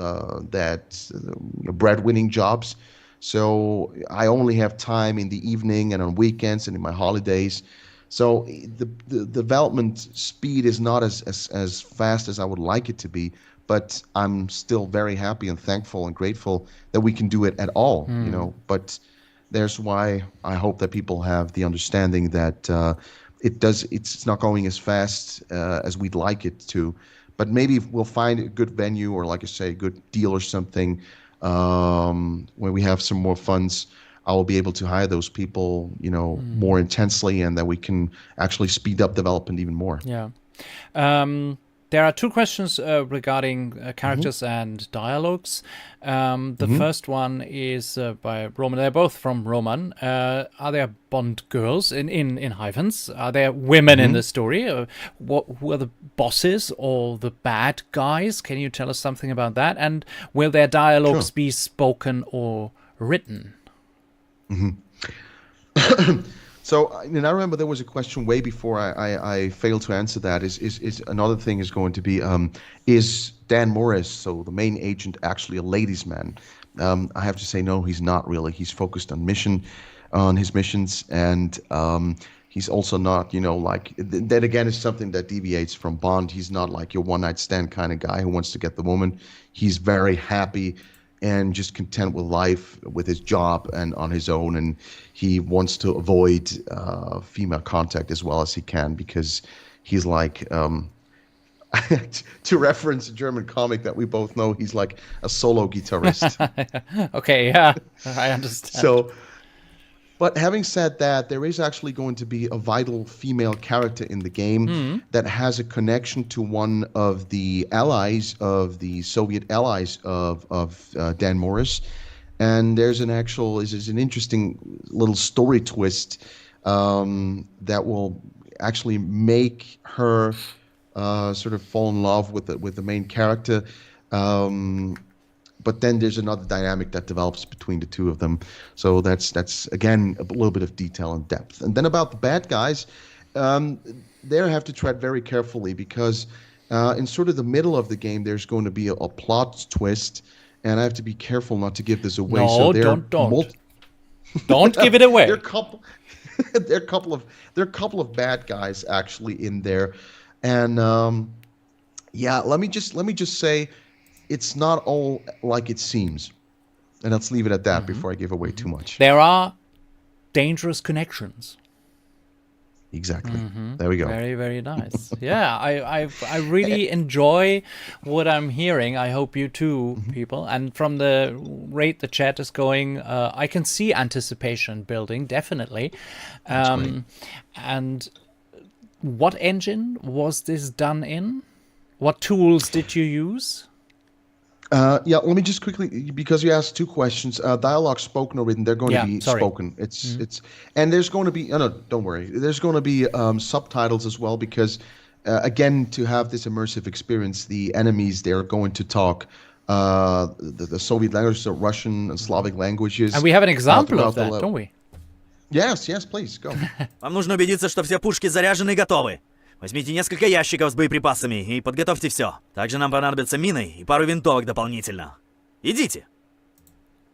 breadwinning jobs. So I only have time in the evening and on weekends and in my holidays. So the development speed is not as fast as I would like it to be, but I'm still very happy and thankful and grateful that we can do it at all, But there's why I hope that people have the understanding that it's not going as fast as we'd like it to. But maybe we'll find a good venue, or like I say, a good deal or something, where we have some more funds. I will be able to hire those people, more intensely, and that we can actually speed up development even more. Yeah. There are 2 questions regarding characters and dialogues. The first one is by Roman. They're both from Roman. Are there Bond girls in hyphens? Are there women in the story? Who are the bosses or the bad guys? Can you tell us something about that? And will their dialogues be spoken or written? So, I remember there was a question way before I failed to answer that. Is another thing is going to be, is Dan Morris, so the main agent, actually a ladies' man? I have to say no, he's not really. He's focused on his missions, and he's also not, like, that again is something that deviates from Bond. He's not like your one-night stand kind of guy who wants to get the woman. He's very happy and just content with life, with his job and on his own, and he wants to avoid female contact as well as he can, because he's like, to reference a German comic that we both know, he's like a solo guitarist. Okay, yeah, I understand. So, but having said that, there is actually going to be a vital female character in the game that has a connection to one of the allies, of the Soviet allies of Dan Morris. And there's an interesting little story twist that will actually make her sort of fall in love with the main character. But then there's another dynamic that develops between the two of them. So that's again a little bit of detail and depth. And then about the bad guys, they have to tread very carefully, because in sort of the middle of the game, there's going to be a plot twist, and I have to be careful not to give this away. No, so don't. Don't give it away. There are a couple of bad guys actually in there, and let me just say, it's not all like it seems. And let's leave it at that before I give away too much. There are dangerous connections. Exactly. There we go. Very, very nice. Yeah, I really enjoy what I'm hearing. I hope you too, people. And from the rate the chat is going, I can see anticipation building, definitely. And what engine was this done in? What tools did you use? Yeah, let me just quickly, because you asked two questions. Dialogue spoken or written, they're going to be spoken. It's and there's going to be, no, don't worry. There's going to be subtitles as well because, again, to have this immersive experience, the enemies, they're going to talk the Soviet languages, so Russian and Slavic languages. And we have an example of that, don't we? Yes, please, go. Вам нужно убедиться, что все пушки заряжены и готовы. Возьмите несколько ящиков с боеприпасами и подготовьте все. Также нам понадобятся мины и пару винтовок дополнительно. Идите.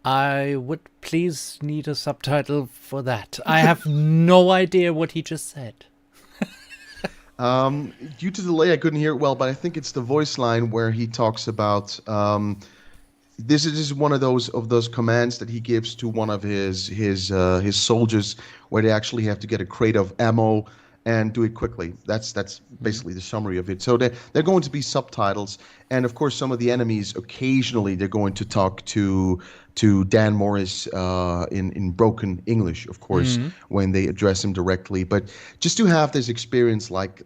I would please need a subtitle for that. I have no idea what he just said. Due to the delay, I couldn't hear it well, but I think it's the voice line where he talks about this is one of those commands that he gives to one of his soldiers, where they actually have to get a crate of ammo and do it quickly. That's basically the summary of it. So they're going to be subtitles, and of course, some of the enemies occasionally they're going to talk to Dan Morris in broken English, of course, when they address him directly. But just to have this experience, like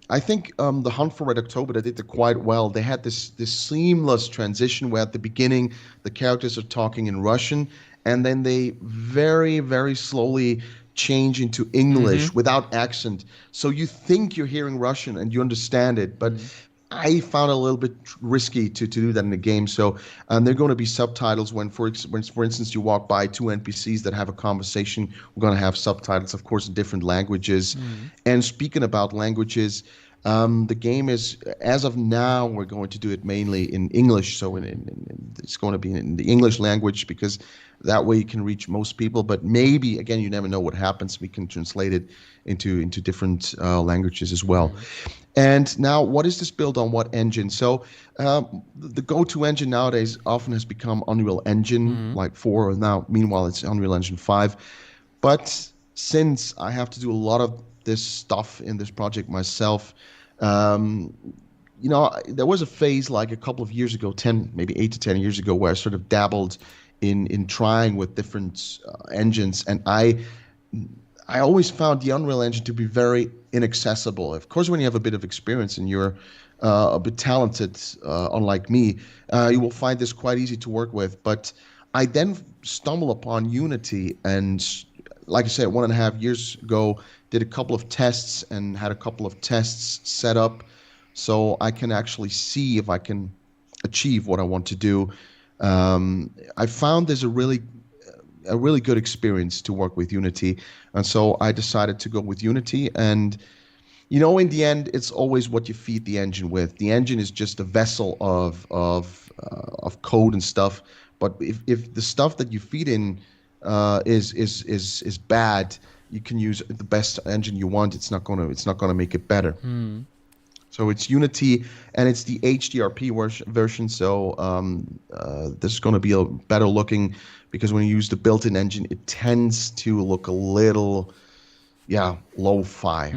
I think the Hunt for Red October, they did it quite well. They had this seamless transition where at the beginning the characters are talking in Russian, and then they very, very slowly change into English without accent. So you think you're hearing Russian and you understand it, but I found it a little bit risky to do that in the game. So they're going to be subtitles when, for instance, you walk by two NPCs that have a conversation. We're going to have subtitles, of course, in different languages. And speaking about languages, the game is, as of now, we're going to do it mainly in English. So it's going to be in the English language because that way you can reach most people. But maybe, again, you never know what happens. We can translate it into different languages as well. And now, what is this built on? What engine? So the go-to engine nowadays often has become Unreal Engine, like 4, or now, meanwhile, it's Unreal Engine 5. But since I have to do a lot of this stuff in this project myself, there was a phase like a couple of years ago, 10, maybe 8 to 10 years ago, where I sort of dabbled in trying with different engines, and I always found the Unreal Engine to be very inaccessible. Of course, when you have a bit of experience and you're a bit talented, unlike me, you will find this quite easy to work with. But I then stumbled upon Unity, and like I said, 1.5 years ago, did a couple of tests and had a couple of tests set up so I can actually see if I can achieve what I want to do. I found there's a really good experience to work with Unity, and so I decided to go with Unity. And in the end, it's always what you feed the engine with. The engine is just a vessel of code and stuff. But if the stuff that you feed in is bad, you can use the best engine you want. It's not gonna make it better. So it's Unity, and it's the HDRP version. So this is going to be a better looking, because when you use the built-in engine, it tends to look a little, lo-fi.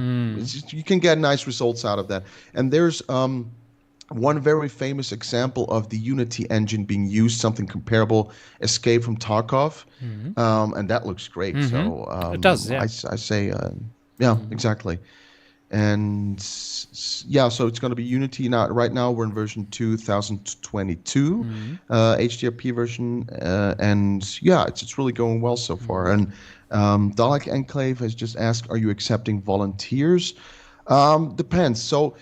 You can get nice results out of that. And there's one very famous example of the Unity engine being used, something comparable, Escape from Tarkov, and that looks great. So it does, yeah. I say, exactly. And so it's going to be Unity. Now, right now we're in version 2022, HDRP version, and it's really going well so far. And Dalek Enclave has just asked, are you accepting volunteers? Depends. So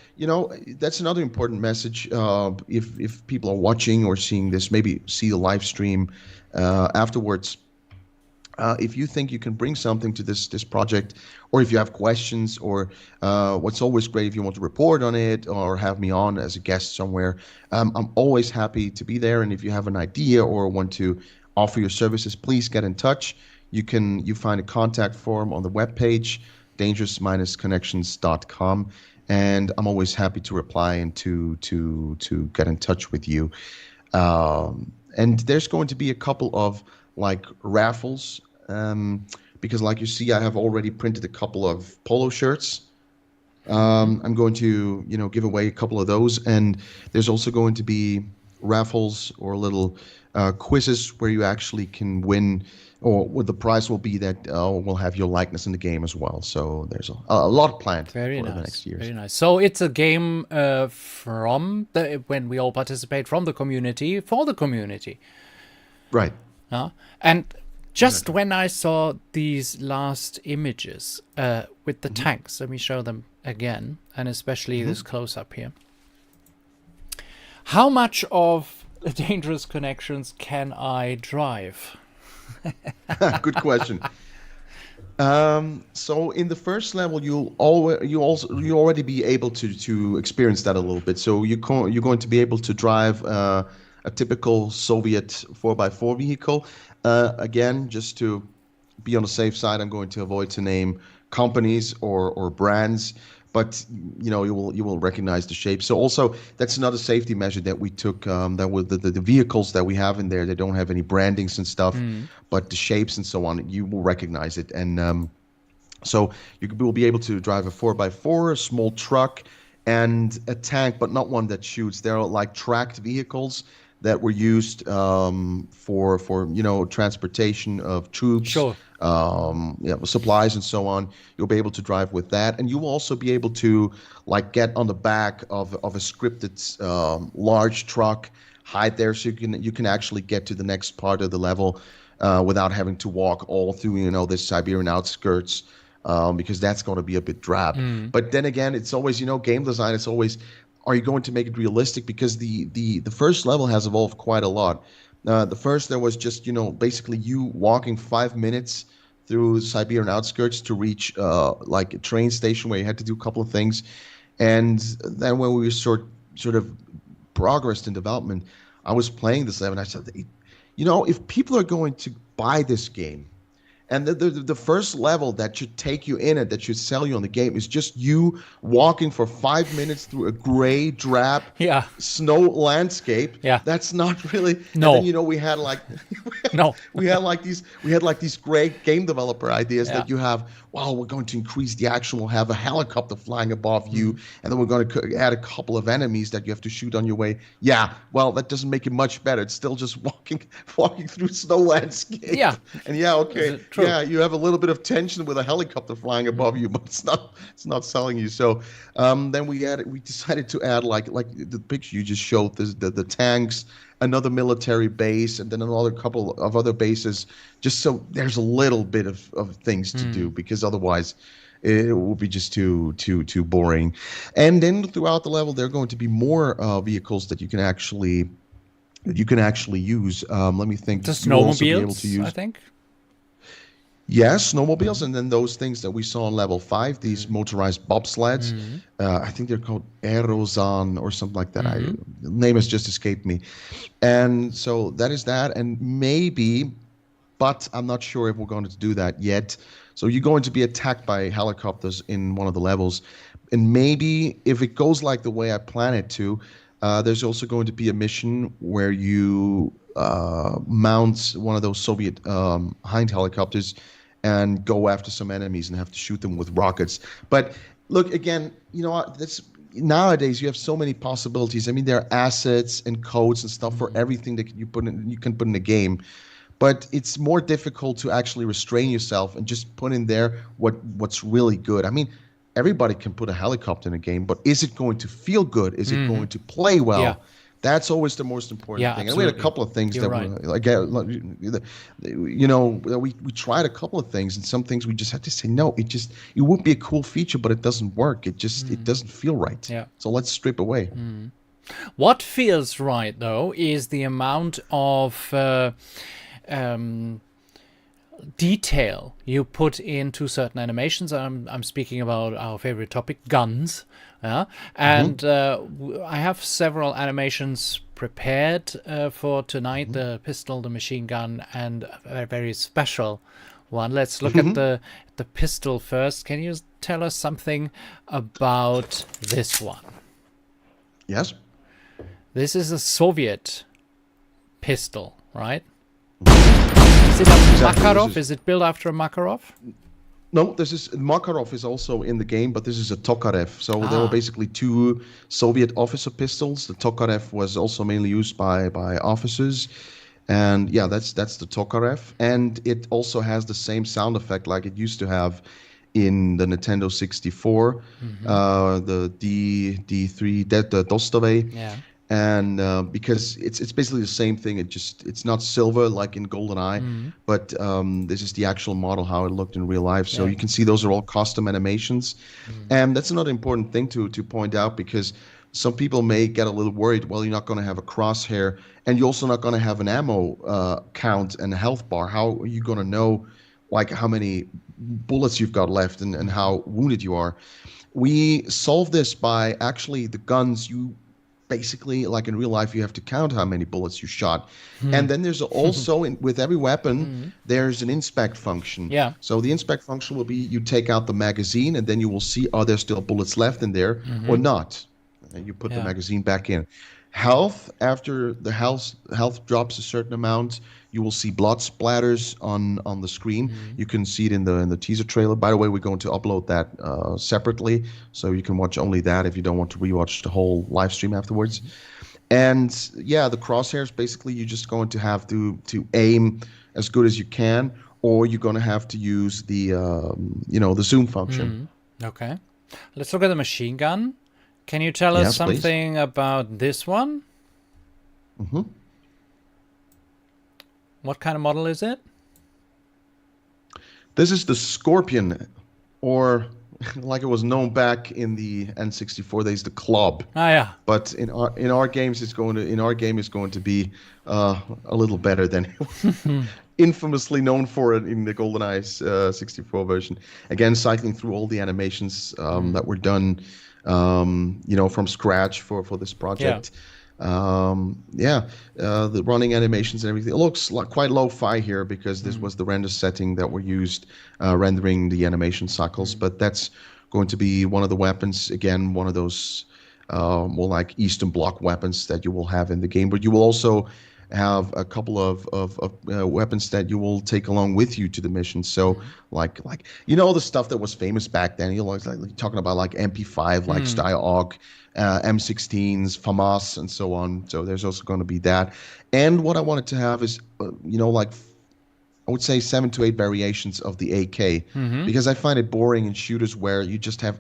that's another important message. If people are watching or seeing this, maybe see the live stream afterwards. If you think you can bring something to this project, or if you have questions, or what's always great if you want to report on it or have me on as a guest somewhere, I'm always happy to be there. And if you have an idea or want to offer your services, please get in touch. You find a contact form on the webpage, dangerous-connections.com, and I'm always happy to reply and to get in touch with you. And there's going to be a couple of like raffles, because like you see, I have already printed a couple of polo shirts. I'm going to, give away a couple of those, and there's also going to be raffles or little quizzes where you actually can win, or what the prize will be that will have your likeness in the game as well. So there's a lot planned for the next years. Very nice. So it's a game from when we all participate from the community for the community. Right. And just when I saw these last images with the tanks, let me show them again, and especially this close-up here. How much of Dangerous Connections can I drive? Good question. So in the first level, you already be able to experience that a little bit. So you're going to be able to drive a typical Soviet 4x4 vehicle. Again, just to be on the safe side, I'm going to avoid to name companies or brands, but you will recognize the shape. So also that's another safety measure that we took. That with the vehicles that we have in there, they don't have any brandings and stuff, but the shapes and so on, you will recognize it. And so you will be able to drive a 4x4, a small truck, and a tank, but not one that shoots. They're like tracked vehicles that were used for transportation of troops, supplies and so on. You'll be able to drive with that, and you will also be able to like get on the back of a scripted large truck, hide there, so you can actually get to the next part of the level without having to walk all through this Siberian outskirts. Because that's going to be a bit drab. But then again, it's always game design. It's always, are you going to make it realistic? Because the first level has evolved quite a lot. The first, there was just basically you walking 5 minutes through the Siberian outskirts to reach like a train station where you had to do a couple of things. And then when we sort of progressed in development, I was playing this level and I said, if people are going to buy this game, and the first level that should take you in it, that should sell you on the game, is just you walking for 5 minutes through a gray, drab snow landscape. Yeah. That's not really. No. And then, we had like we had these great game developer ideas that you have. Wow, we're going to increase the action. We'll have a helicopter flying above you, and then we're going to add a couple of enemies that you have to shoot on your way. Yeah, well, that doesn't make it much better. It's still just walking through snow landscape. Yeah. And okay. Yeah, you have a little bit of tension with a helicopter flying above you, but it's not selling you. So then we decided to add like the picture you just showed, the tanks, another military base, and then another couple of other bases, just so there's a little bit of things to do, because otherwise it will be just too boring. And then throughout the level, there are going to be more vehicles that you can actually use. Let me think. The snowmobiles, I think. Yes, snowmobiles, and then those things that we saw on level 5, these motorized bobsleds. I think they're called Aerozan or something like that. The name has just escaped me. And so that is that, and maybe, but I'm not sure if we're going to do that yet. So you're going to be attacked by helicopters in one of the levels, and maybe if it goes like the way I plan it to, there's also going to be a mission where you mount one of those Soviet Hind helicopters and go after some enemies and have to shoot them with rockets. But look, again, nowadays you have so many possibilities. I mean, there are assets and codes and stuff for everything that you can put in a game. But it's more difficult to actually restrain yourself and just put in there what's really good. I mean, everybody can put a helicopter in a game, but is it going to feel good? Is it going to play well? Yeah. That's always the most important thing. Absolutely. And we had a couple of things You're that we tried a couple of things, and some things we just had to say no. It would be a cool feature, but it doesn't work. It doesn't feel right. Yeah. So let's strip away. What feels right though is the amount of detail you put into certain animations. I'm speaking about our favorite topic, guns. And I have several animations prepared for tonight, the pistol, the machine gun, and a very special one. Let's look at the pistol first. Can you tell us something about this one? Yes. This is a Soviet pistol, right? Is it a Makarov? Is it built after a Makarov? No, this is Makarov is also in the game, but this is a Tokarev. So there were basically two Soviet officer pistols. The Tokarev was also mainly used by officers, and yeah, that's the Tokarev, and it also has the same sound effect like it used to have in the Nintendo 64, the D3, the Dostave. Yeah. And because it's basically the same thing, it's not silver like in GoldenEye, but this is the actual model how it looked in real life. So you can see those are all custom animations, and that's another important thing to point out, because some people may get a little worried. Well, you're not going to have a crosshair, and you're also not going to have an ammo count and a health bar. How are you going to know like how many bullets you've got left and how wounded you are? We solve this by actually the guns you. Basically, like in real life, you have to count how many bullets you shot. And then there's also, with every weapon, there's an inspect function. Yeah. So the inspect function will be you take out the magazine, and then you will see, are there still bullets left in there or not? And you put the magazine back in. Health, after the health drops a certain amount, you will see blood splatters on the screen. You can see it in the teaser trailer. By the way, we're going to upload that separately, so you can watch only that if you don't want to rewatch the whole live stream afterwards. And yeah, the crosshairs, basically you're just going to have to aim as good as you can, or you're going to have to use the the zoom function. Okay. Let's look at the machine gun. Can you tell us something about this one? What kind of model is it? This is the Scorpion, or like it was known back in the N64 days, the Club. Ah, yeah. But in our games, it's going to be a little better than it was infamously known for it in the GoldenEye 64 version. Again, cycling through all the animations that were done, from scratch for this project. The running animations and everything. It looks like quite lo-fi here because this was the render setting that were used rendering the animation cycles. But that's going to be one of the weapons. Again, one of those more like Eastern Bloc weapons that you will have in the game. But you will also have a couple of weapons that you will take along with you to the mission. So like the stuff that was famous back then. Like talking about like MP5, like Styog, M16s, FAMAS, and so on. So there's also going to be that. And what I wanted to have is I would say 7 to 8 variations of the AK, because I find it boring in shooters where you just have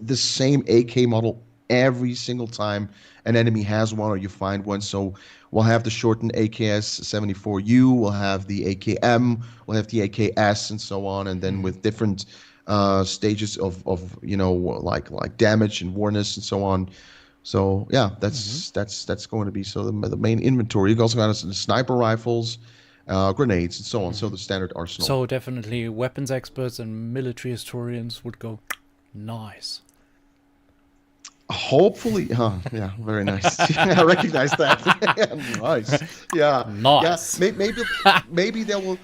the same AK model every single time an enemy has one or you find one. So we'll have the shortened AKS-74U, we'll have the AKM, we'll have the AKS, and so on, and then with different stages of like damage and warness and so on. So yeah, that's going to be the main inventory. You also got the sniper rifles, grenades, and so on. So the standard arsenal. So definitely weapons experts and military historians would go, nice. Hopefully, yeah, very nice. I recognize that. Nice. Yeah. Nice. Yeah, maybe they will,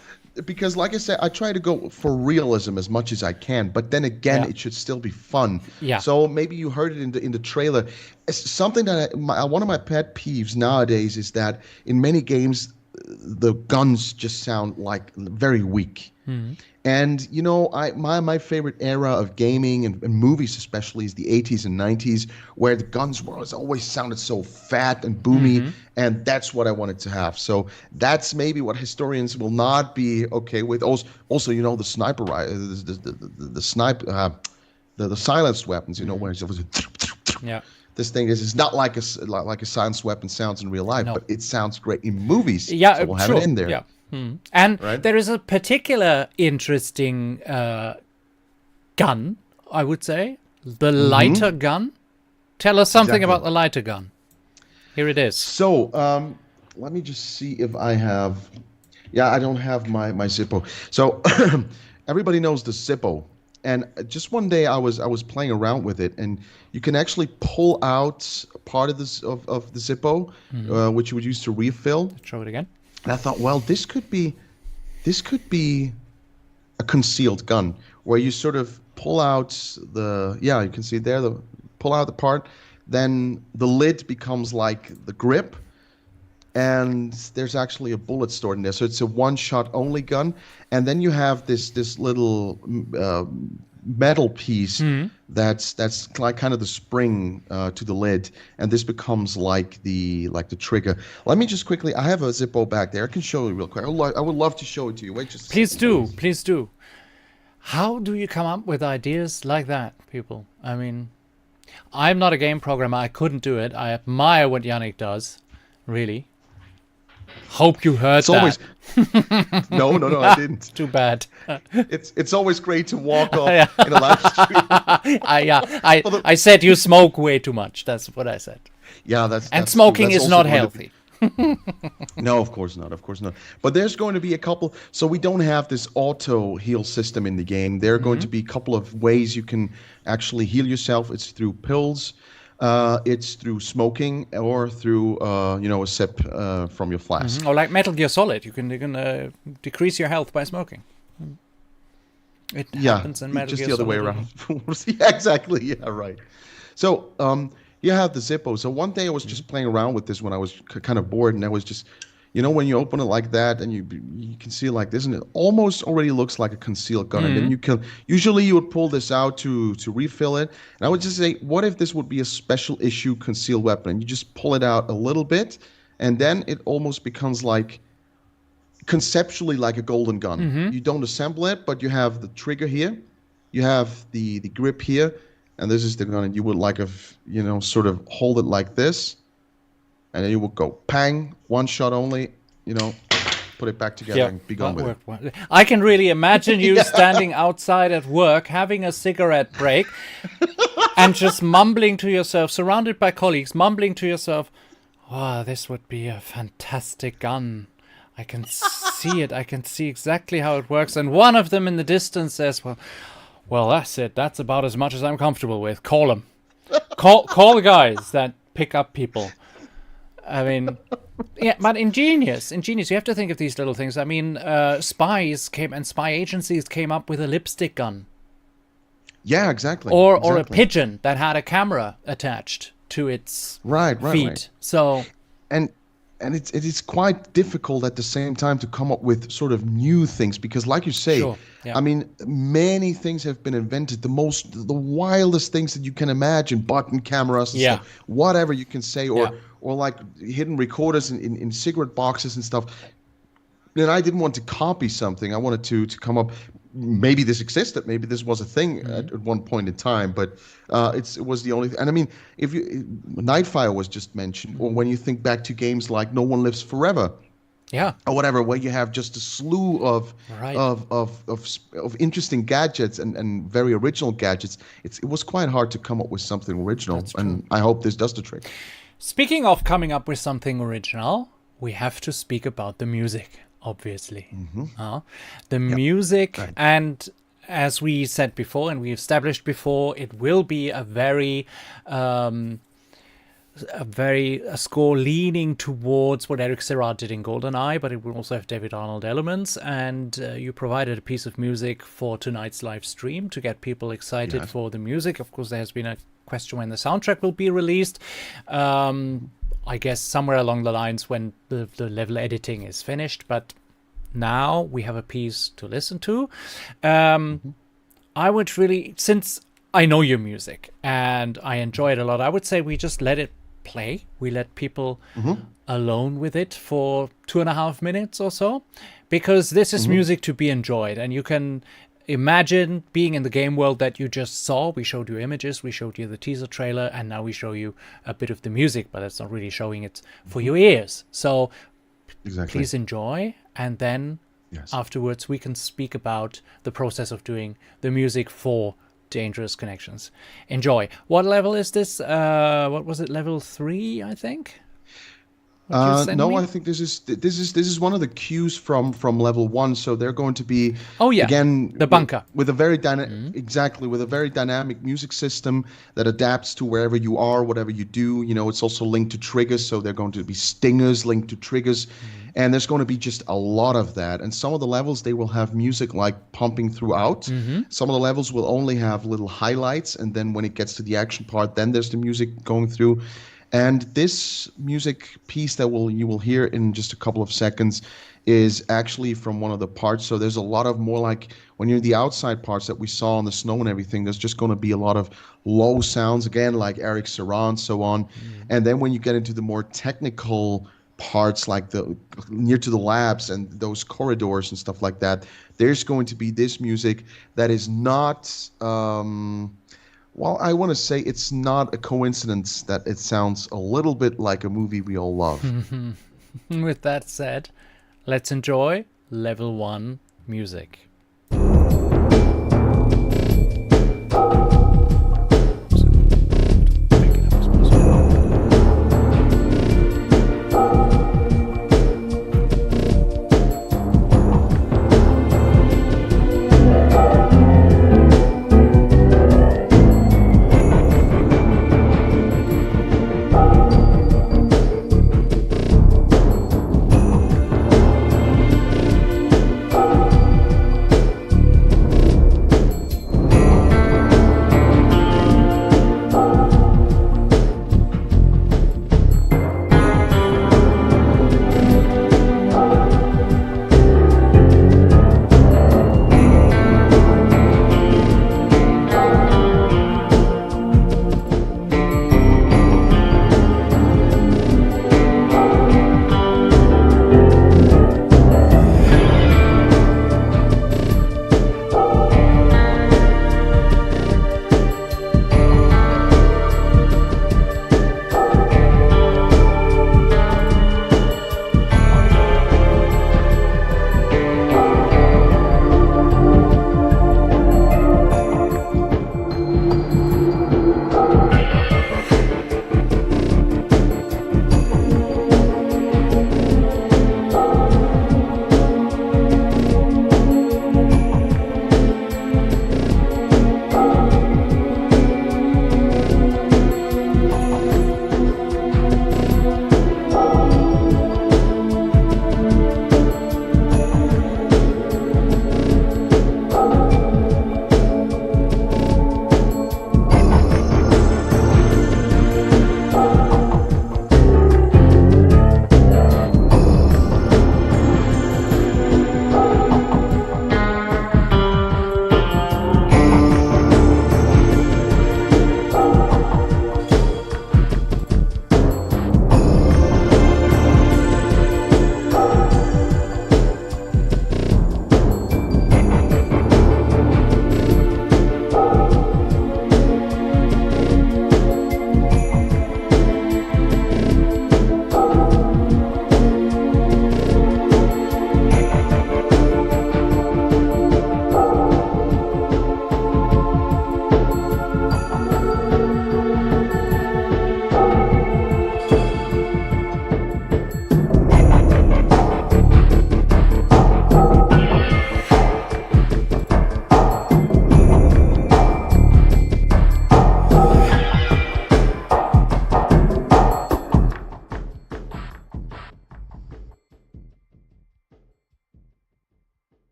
because like I said, I try to go for realism as much as I can, but then again, it should still be fun. Yeah. So maybe you heard it in the trailer. It's something that one of my pet peeves nowadays is that in many games, the guns just sound like very weak. And my favorite era of gaming and movies especially is the 80s and 90s, where the guns always sounded so fat and boomy, and that's what I wanted to have. So that's maybe what historians will not be okay with. Also, the sniper, the silenced weapons, where it's this thing is not like a silenced weapon sounds in real life, but it sounds great in movies. Yeah, so we'll have it in there. Yeah. And there is a particular interesting gun, I would say, the lighter gun. Tell us something about the lighter gun. Here it is. So let me just see if I have. Yeah, I don't have my Zippo. So everybody knows the Zippo. And just one day I was playing around with it, and you can actually pull out part of this of the Zippo, which you would use to refill. Show it again. And I thought, well, this could be a concealed gun, where you sort of pull out you can see there, pull out the part, then the lid becomes like the grip, and there's actually a bullet stored in there. So it's a one-shot only gun, and then you have this little metal piece that's like kind of the spring to the lid, and this becomes like the trigger. Let me just quickly, I have a Zippo back there. I can show you real quick. I would love to show it to you. Wait just a Please second, do, please do. How do you come up with ideas like that, people? I mean, I'm not a game programmer. I couldn't do it. I admire what Yannick does, really. Hope you heard It's that. always no, I didn't. Too bad. It's always great to walk off in a live stream. I said you smoke way too much. That's what I said. Yeah, that's And true. smoking That's is also not going to healthy. No, of course not. But there's going to be a couple. So we don't have this auto heal system in the game. There are going to be a couple of ways you can actually heal yourself. It's through pills, it's through smoking, or through a sip from your flask. Or like Metal Gear Solid, you can decrease your health by smoking. It happens in Metal just Gear the other way Solid. around. Yeah, exactly. Yeah, right. So you have the Zippo. So one day I was just playing around with this when I was kind of bored, and I was just, when you open it like that and you can see like this, and it almost already looks like a concealed gun. And then usually you would pull this out to refill it. And I would just say, what if this would be a special issue concealed weapon? And you just pull it out a little bit, and then it almost becomes like, conceptually like a golden gun. You don't assemble it, but you have the trigger here, you have the grip here, and this is the gun, and you would sort of hold it like this, and then you would go pang, one shot only, put it back together and be gone with it. I can really imagine you standing outside at work, having a cigarette break, and just mumbling to yourself, surrounded by colleagues, mumbling to yourself, "Wow, this would be a fantastic gun. I can see it. I can see exactly how it works." And one of them in the distance says, well, that's it. That's about as much as I'm comfortable with. Call them. Call the guys that pick up people. I mean, yeah, but ingenious. You have to think of these little things. I mean, spy agencies came up with a lipstick gun. Yeah, exactly. Or a pigeon that had a camera attached to its feet. Right. So... And it's quite difficult at the same time to come up with sort of new things, because like you say, I mean, many things have been invented, the wildest things that you can imagine, button cameras and stuff, whatever you can say, or like hidden recorders in cigarette boxes and stuff. And I didn't want to copy something. I wanted to come up. Maybe this existed. Maybe this was a thing at one point in time, but it was the only thing. And I mean, if Nightfire was just mentioned, or when you think back to games like No One Lives Forever, or whatever, where you have just a slew of interesting gadgets and very original gadgets, it was quite hard to come up with something original. And I hope this does the trick. Speaking of coming up with something original, we have to speak about the music. Obviously, the music, and as we said before, and we established before, it will be a score leaning towards what Eric Serra did in GoldenEye, but it will also have David Arnold elements. And you provided a piece of music for tonight's live stream to get people excited for the music. Of course, there has been a question when the soundtrack will be released. I guess somewhere along the lines when the level editing is finished, but now we have a piece to listen to. I would really, since I know your music and I enjoy it a lot, I would say we just let it play. We let people alone with it for 2.5 minutes or so, because this is music to be enjoyed, and you can imagine being in the game world that you just saw. We showed you images, we showed you the teaser trailer, and now we show you a bit of the music, but that's not really showing it for your ears. So please enjoy, and then afterwards we can speak about the process of doing the music for Dangerous Connections. Enjoy. What level is this? What was it? Level 3, I think? No, I think this is one of the cues from level 1. So they're going to be again the bunker with a very dynamic music system that adapts to wherever you are, whatever you do. It's also linked to triggers, so they're going to be stingers linked to triggers, and there's going to be just a lot of that. And some of the levels, they will have music like pumping throughout. Some of the levels will only have little highlights, and then when it gets to the action part, then there's the music going through. And this music piece that you will hear in just a couple of seconds is actually from one of the parts. So there's a lot of more like when you're in the outside parts that we saw on the snow and everything, there's just going to be a lot of low sounds, again, like Eric Serra and so on. And then when you get into the more technical parts, like the near to the labs and those corridors and stuff like that, there's going to be this music that is not... well, I want to say it's not a coincidence that it sounds a little bit like a movie we all love. With that said, let's enjoy level 1 music.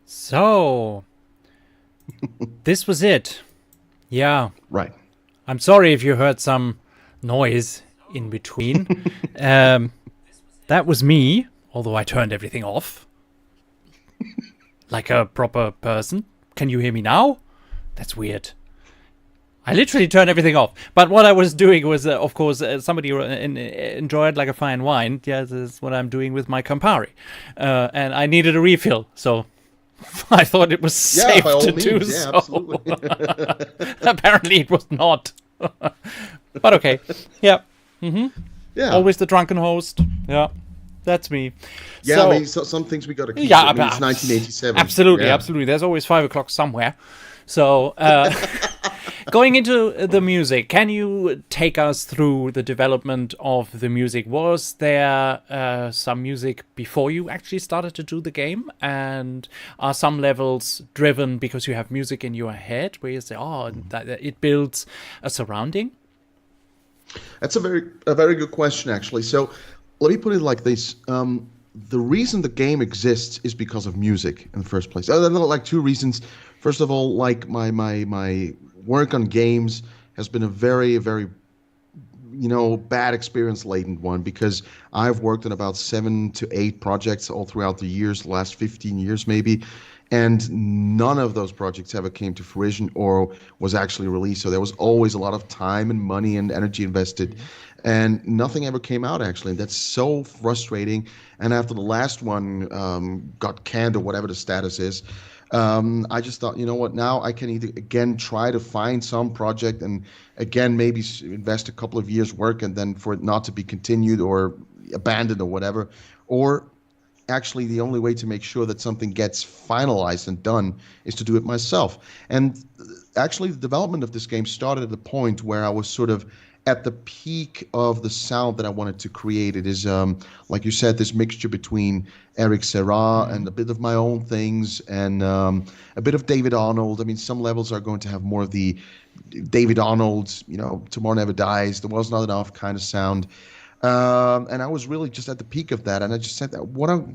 So, this was it. Yeah. Right. I'm sorry if you heard some noise in between. That was me, although I turned everything off. Like a proper person. Can you hear me now? That's weird. I literally turned everything off. But what I was doing was, of course, somebody enjoyed like a fine wine. Yeah, this is what I'm doing with my Campari. And I needed a refill, so I thought it was safe to do so. Absolutely. Apparently it was not. But okay. Yeah. Mm-hmm. Yeah. Always the drunken host. Yeah. That's me. Yeah, so, I mean, some things we got to keep. Yeah, I mean, it's 1987. Absolutely, absolutely. There's always 5 o'clock somewhere. So, going into the music, can you take us through the development of the music? Was there some music before you actually started to do the game? And are some levels driven because you have music in your head where you say, oh, it builds a surrounding? That's a very good question, actually. So let me put it like this. The reason the game exists is because of music in the first place. There are like two reasons. First of all, like my work on games has been a very bad experience latent one, because I've worked on about 7 to 8 projects all throughout the years, the last 15 years maybe, and none of those projects ever came to fruition or was actually released. So there was always a lot of time and money and energy invested, and nothing ever came out actually. And that's so frustrating. And after the last one got canned or whatever the status is, I just thought, you know what, now I can either again try to find some project and again maybe invest a couple of years work and then for it not to be continued or abandoned or whatever, or actually the only way to make sure that something gets finalized and done is to do it myself. And actually the development of this game started at the point where I was sort of at the peak of the sound that I wanted to create. It is, like you said, this mixture between Eric Serra and a bit of my own things and a bit of David Arnold. I mean, some levels are going to have more of the David Arnold, Tomorrow Never Dies, There Was Not Enough kind of sound. And I was really just at the peak of that, and I just said, what am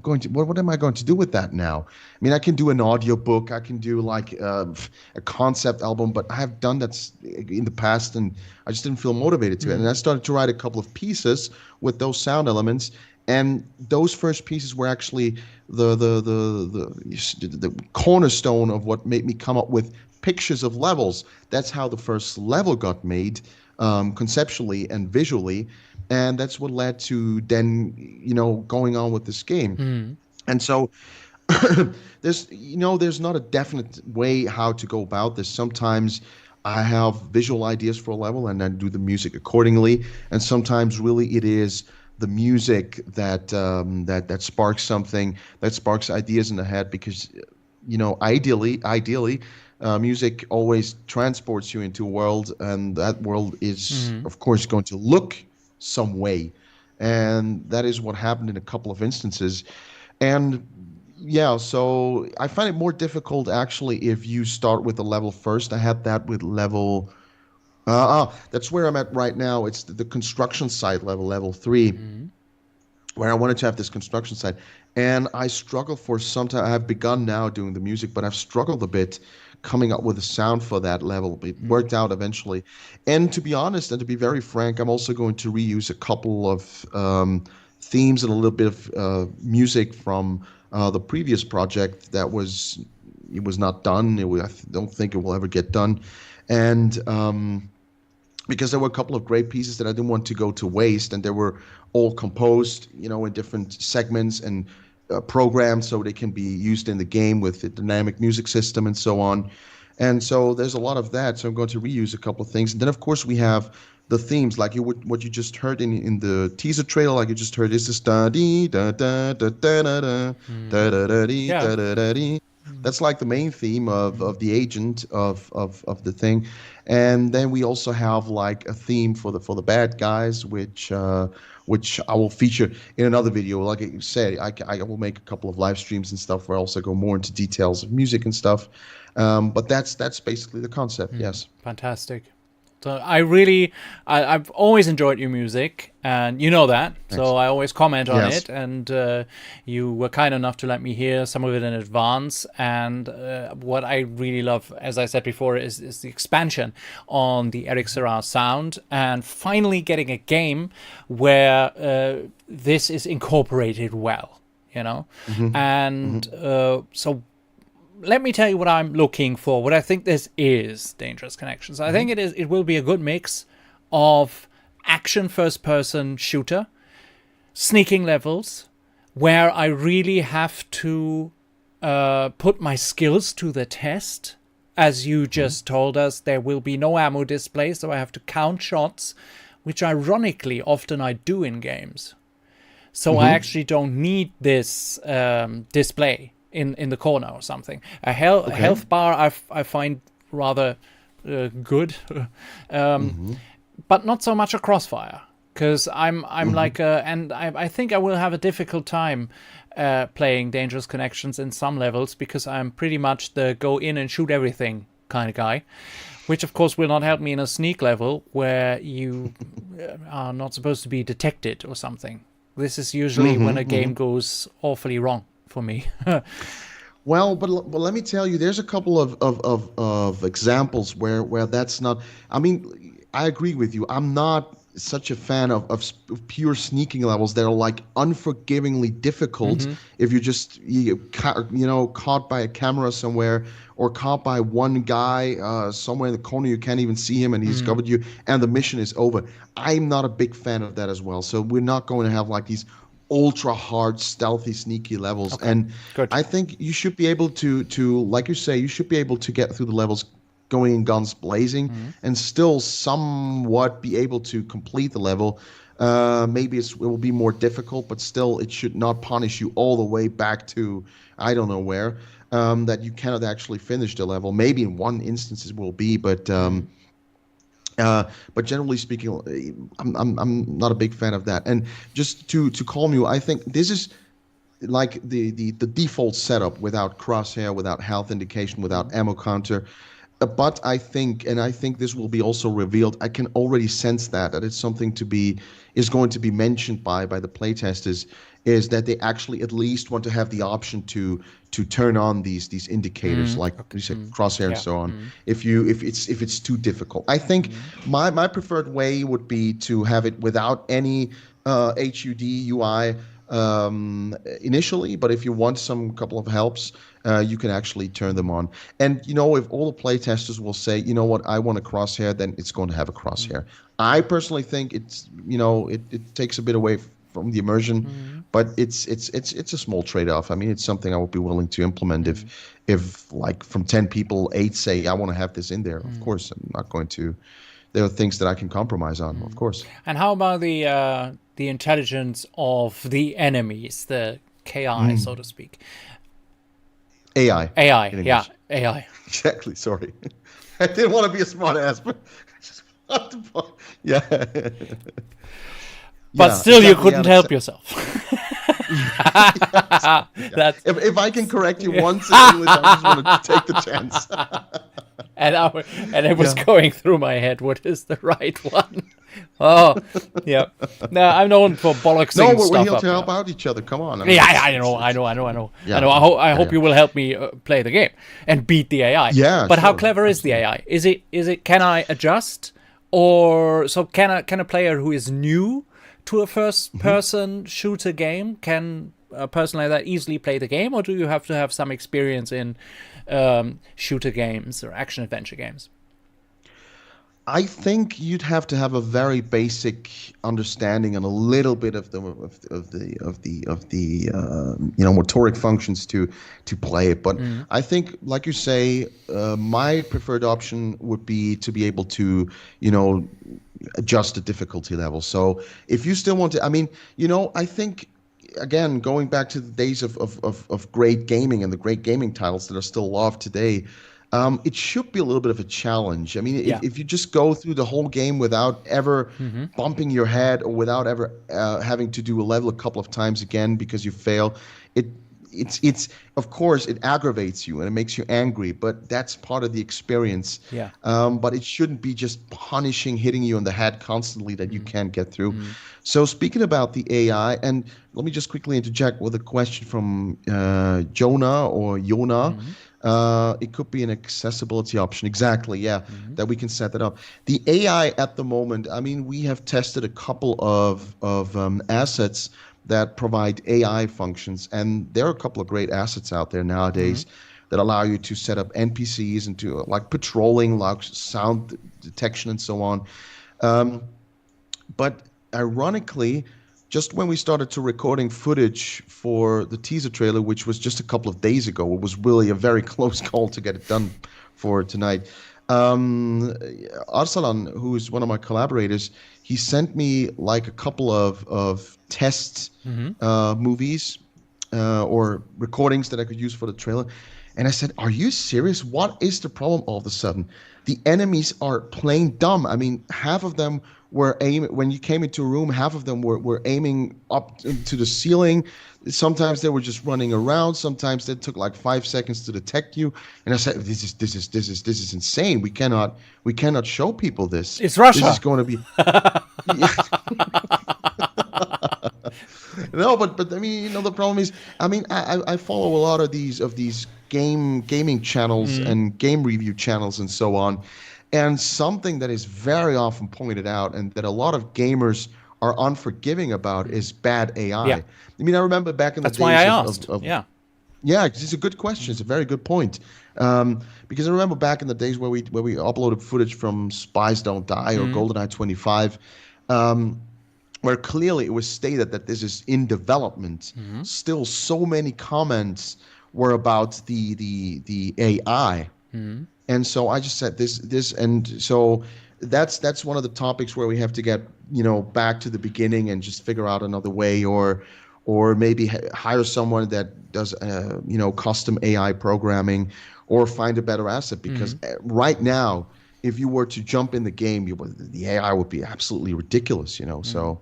I going to do with that now? I mean, I can do an audio book, I can do like a concept album, but I have done that in the past, and I just didn't feel motivated to it. And I started to write a couple of pieces with those sound elements, and those first pieces were actually the cornerstone of what made me come up with pictures of levels. That's how the first level got made, conceptually and visually. And that's what led to then, going on with this game. And so there's not a definite way how to go about this. Sometimes I have visual ideas for a level and then do the music accordingly. And sometimes really it is the music that sparks something, that sparks ideas in the head, because, ideally, music always transports you into a world, and that world is, of course, going to look some way, and that is what happened in a couple of instances. And yeah, so I find it more difficult actually if you start with the level first. I had that with level that's where I'm at right now. It's the construction site level 3, where I wanted to have this construction site, and I struggle for some time. I have begun now doing the music, but I've struggled a bit coming up with a sound for that level. It worked out eventually. And to be honest, and to be very frank, I'm also going to reuse a couple of themes and a little bit of music from the previous project that was not done. I don't think it will ever get done. And because there were a couple of great pieces that I didn't want to go to waste, and they were all composed, in different segments and programmed so they can be used in the game with the dynamic music system and so on. And so there's a lot of that. So I'm going to reuse a couple of things. And then, of course, we have the themes, like what you just heard in the teaser trailer, like you just heard, is this da-dee, da-da-da-da-da-da, da-da-da-dee, da-da-da-dee. That's like the main theme of the agent of the thing. And then we also have like a theme for the bad guys, which I will feature in another video. Like I said, I will make a couple of live streams and stuff where I also go more into details of music and stuff. But that's basically the concept. Yes. Fantastic. So I've always enjoyed your music, and you know that. So I always comment on it, and you were kind enough to let me hear some of it in advance. And what I really love, as I said before, is the expansion on the Eric Serra sound, and finally getting a game where this is incorporated well, And so let me tell you what I'm looking for, what I think this is, Dangerous Connections. I think it will be a good mix of action first-person shooter, sneaking levels, where I really have to put my skills to the test. As you just told us, there will be no ammo display, so I have to count shots, which ironically often I do in games. So I actually don't need this display in the corner or something. A health bar I find rather good, but not so much a crossfire, because I'm like and I think I will have a difficult time playing Dangerous Connections in some levels, because I'm pretty much the go in and shoot everything kind of guy, Which, of course, will not help me in a sneak level where you are not supposed to be detected or something. This is usually when a game goes awfully wrong for me. Well, but let me tell you, there's a couple of examples where that's not. I mean, I agree with you. I'm not such a fan of pure sneaking levels that are like unforgivingly difficult if you're just caught by a camera somewhere or caught by one guy somewhere in the corner. You can't even see him and he's covered you and the mission is over. I'm not a big fan of that as well. So we're not going to have like these ultra hard, stealthy, sneaky levels. Okay, and good. I think you should be able to, like you say, you should be able to get through the levels going in guns blazing and still somewhat be able to complete the level. Maybe it will be more difficult, but still it should not punish you all the way back to I don't know where, that you cannot actually finish the level. Maybe in one instance it will be, but generally speaking, I'm not a big fan of that. And just to calm you, I think this is like the default setup without crosshair, without health indication, without ammo counter. But I think this will be also revealed. I can already sense that it's something is going to be mentioned by the playtesters, is that they actually at least want to have the option to turn on these indicators, like you said, crosshair and so on. If it's too difficult, I think my preferred way would be to have it without any HUD UI initially, but if you want some couple of helps, you can actually turn them on. And if all the playtesters will say, you know what, I want a crosshair, then it's going to have a crosshair. I personally think it's it takes a bit away from the immersion, but it's a small trade-off. I mean, it's something I would be willing to implement if like from 10 people, 8 say I want to have this in there. Of course, I'm not going to. There are things that I can compromise on, of course. And how about the intelligence of the enemies, the KI, so to speak? AI. Yeah, AI. Exactly. Sorry, I didn't want to be a smart ass, but yeah. But still, you couldn't help yourself. That's if I can correct you once in English, I just want to take the chance. and it was going through my head. What is the right one? Oh, yeah. No, I'm known for bollocking stuff. No, we're here to help out each other. Come on. I know. Yeah. I hope you will help me play the game and beat the AI. Yeah. But how clever is the AI? Is it? Can I adjust, or so can a player who is new to a first-person shooter game, can a person like that easily play the game, or do you have to have some experience in shooter games or action-adventure games? I think you'd have to have a very basic understanding and a little bit of the motoric functions to play it. But I think, like you say, my preferred option would be to be able to, adjust the difficulty level. So if you still want to, I think, again, going back to the days of great gaming and the great gaming titles that are still loved today, it should be a little bit of a challenge. I mean, if you just go through the whole game without ever bumping your head or without ever having to do a level a couple of times again because you fail, it's of course it aggravates you and it makes you angry, but that's part of the experience. Yeah. But it shouldn't be just hitting you in the head constantly that you can't get through. So speaking about the AI, and let me just quickly interject with a question from Jonah or Yona. It could be an accessibility option. Exactly, yeah, that we can set that up. The AI at the moment, I mean, we have tested a couple of assets that provide AI functions, and there are a couple of great assets out there nowadays that allow you to set up NPCs and to like patrolling, like sound detection and so on. But ironically, just when we started to recording footage for the teaser trailer, which was just a couple of days ago, it was really a very close call to get it done for tonight. Arsalan, who is one of my collaborators, he sent me like a couple of test movies or recordings that I could use for the trailer. And I said, "Are you serious? What is the problem all of a sudden? The enemies are plain dumb. I mean, half of them were aiming when you came into a room. Half of them were aiming up to the ceiling. Sometimes they were just running around. Sometimes they took like 5 seconds to detect you." And I said, "This is insane. We cannot show people this. It's Russia. This is going to be." No, but I mean, the problem is, I mean, I follow a lot of these gaming channels and game review channels and so on, and something that is very often pointed out and that a lot of gamers are unforgiving about is bad AI. Yeah. I mean, I remember back in That's the days why I asked. Yeah. Yeah, it's a good question. It's a very good point. Because I remember back in the days where we uploaded footage from Spies Don't Die or GoldenEye 25, where clearly it was stated that this is in development. Still, so many comments were about the AI, and so I just said this, and so that's one of the topics where we have to get back to the beginning and just figure out another way, or maybe hire someone that does custom AI programming, or find a better asset, because right now, if you were to jump in the game, the AI would be absolutely ridiculous, so.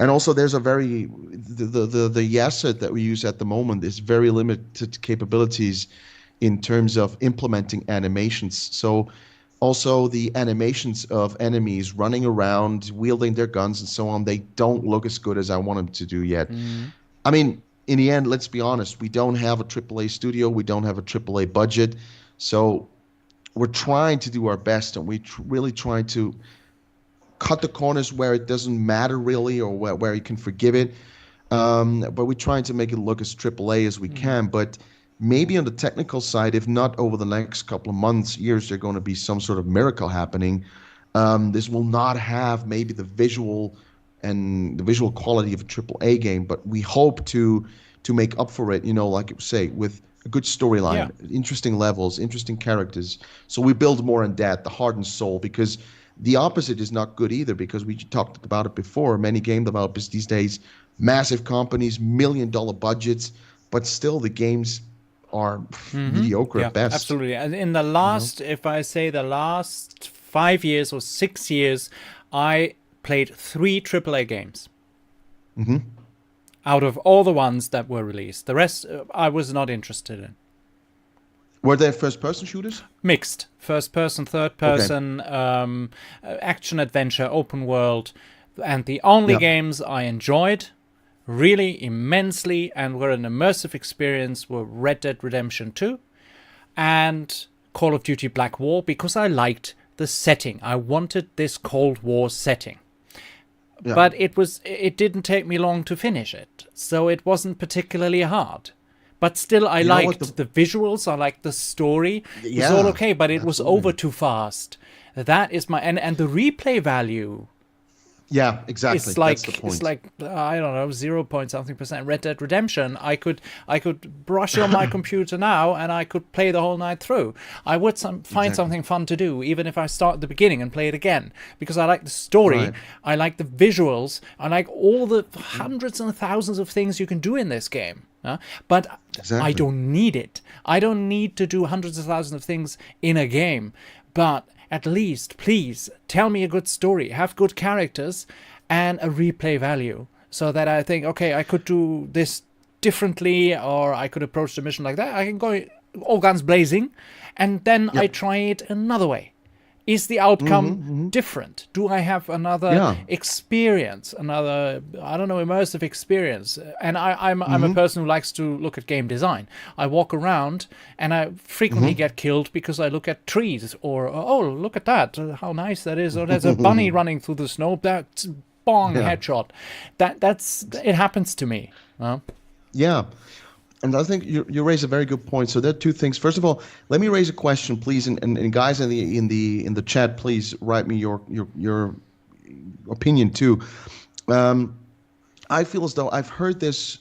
And also, there's a the asset that we use at the moment is very limited capabilities in terms of implementing animations. So also the animations of enemies running around, wielding their guns and so on, they don't look as good as I want them to do yet. I mean, in the end, let's be honest, we don't have a AAA studio, we don't have a AAA budget, so we're trying to do our best, and we really trying to cut the corners where it doesn't matter really, or where you can forgive it. But we're trying to make it look as AAA as we can. But maybe on the technical side, if not over the next couple of months, years, there's going to be some sort of miracle happening. This will not have maybe the visual quality of a AAA game, but we hope to make up for it, like you say, with a good storyline, interesting levels, interesting characters. So we build more on that, the heart and soul, because the opposite is not good either, because we talked about it before. Many game developers these days, massive companies, $1 million budgets, but still the games are mediocre at best. Absolutely. And in the last, if I say the last 5 years or 6 years, I played 3 AAA games. Out of all the ones that were released. The rest I was not interested in. Were they first-person shooters? Mixed. First person, third person, action, adventure, open world. And the only games I enjoyed really immensely and were an immersive experience were Red Dead Redemption 2 and Call of Duty Black War, because I liked the setting. I wanted this Cold War setting. Yeah. But it didn't take me long to finish it. So it wasn't particularly hard. But still, I liked the visuals. I liked the story. It was all okay, but it was over too fast. That is my and the replay value. Yeah, exactly. It's like that's the point. It's like I don't know, 0.something%. Red Dead Redemption. I could brush on my computer now, and I could play the whole night through. I would find something fun to do, even if I start at the beginning and play it again, because I like the story. Right. I like the visuals. I like all the hundreds and thousands of things you can do in this game. But I don't need it. I don't need to do hundreds of thousands of things in a game. But at least, please, tell me a good story. Have good characters and a replay value. So that I think, okay, I could do this differently, or I could approach the mission like that. I can go all guns blazing, and then I try it another way. Is the outcome different? Do I have another experience, another, I don't know, immersive experience? And I'm a person who likes to look at game design. I walk around and I frequently get killed because I look at trees, or, oh, look at that, how nice that is, or there's a bunny running through the snow, that's bong, headshot. That's it happens to me. Yeah. And I think you raise a very good point. So there are two things. First of all, let me raise a question, please, and guys in the chat, please write me your opinion too. I feel as though I've heard this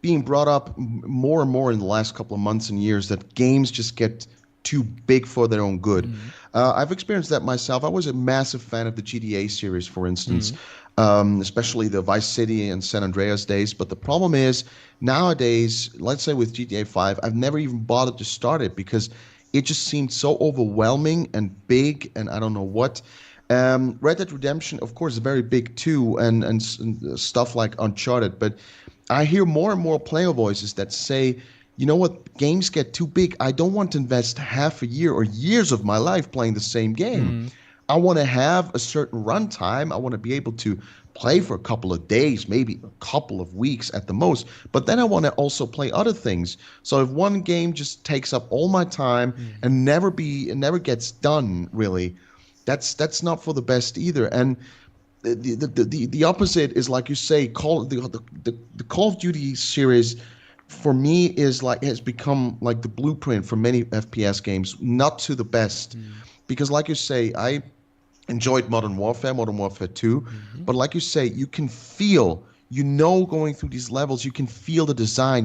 being brought up more and more in the last couple of months and years, that games just get too big for their own good. I've experienced that myself. I was a massive fan of the GTA series, for instance, especially the Vice City and San Andreas days. But the problem is nowadays, let's say with GTA 5, I've never even bothered to start it because it just seemed so overwhelming and big, and I don't know what. Red Dead Redemption, of course, is very big too, and stuff like Uncharted. But I hear more and more player voices that say, you know what, games get too big. I don't want to invest half a year or years of my life playing the same game. I want to have a certain runtime. I want to be able to play for a couple of days, maybe a couple of weeks at the most. But then I want to also play other things. So if one game just takes up all my time and never gets done, really, that's not for the best either. And the opposite is, like you say, the Call of Duty series for me has become like the blueprint for many FPS games, not to the best. Because like you say, I enjoyed Modern Warfare 2, but like you say, you can feel, going through these levels, you can feel the design,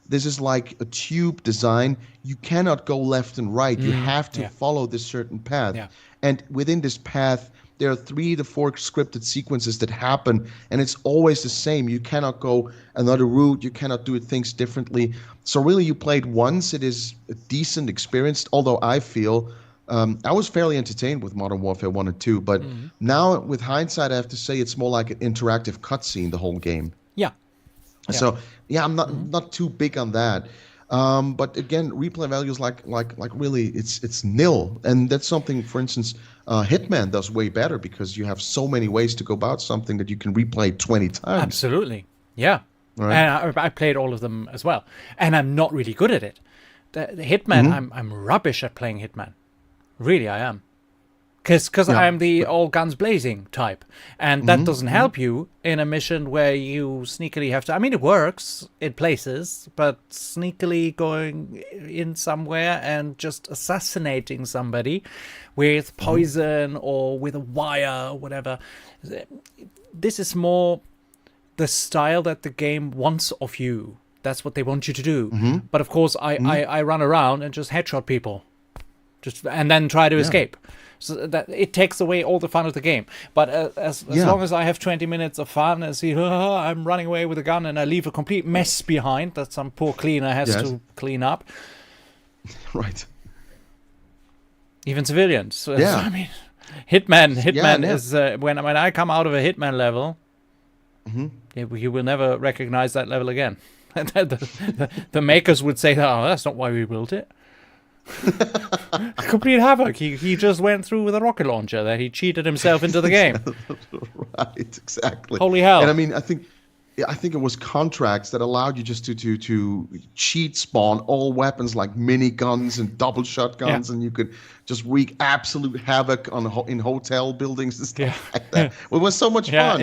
this is like a tube design. You cannot go left and right. You have to follow this certain path. Yeah. And within this path, there are 3 to 4 scripted sequences that happen, and it's always the same. You cannot go another route. You cannot do things differently. So really, you played once. It is a decent experience, although I feel I was fairly entertained with Modern Warfare 1 and 2, but now with hindsight, I have to say it's more like an interactive cutscene, the whole game. Yeah. So yeah, I'm not too big on that. But again, replay values like really it's nil, and that's something, for instance, Hitman does way better because you have so many ways to go about something that you can replay 20 times. Absolutely, yeah. Right. And I played all of them as well, and I'm not really good at it. The Hitman, I'm rubbish at playing Hitman. Really, I am. Because I'm the all guns blazing type. And that doesn't help you in a mission where you sneakily have to... I mean, it works in places, but sneakily going in somewhere and just assassinating somebody with poison or with a wire or whatever. This is more the style that the game wants of you. That's what they want you to do. But of course, I run around and just headshot people. And then try to escape. So that it takes away all the fun of the game. But as long as I have 20 minutes of fun and see, I'm running away with a gun and I leave a complete mess behind that some poor cleaner has to clean up. Right. Even civilians. So, I mean, Hitman is when I come out of a Hitman level, you will never recognize that level again. the makers would say, "Oh, that's not why we built it." Complete havoc. He just went through with a rocket launcher that he cheated himself into the game. Right, exactly. Holy hell. And I mean, I think it was contracts that allowed you just to cheat spawn all weapons like miniguns and double shotguns, and you could just wreak absolute havoc in hotel buildings and stuff like that. Well, it was so much fun.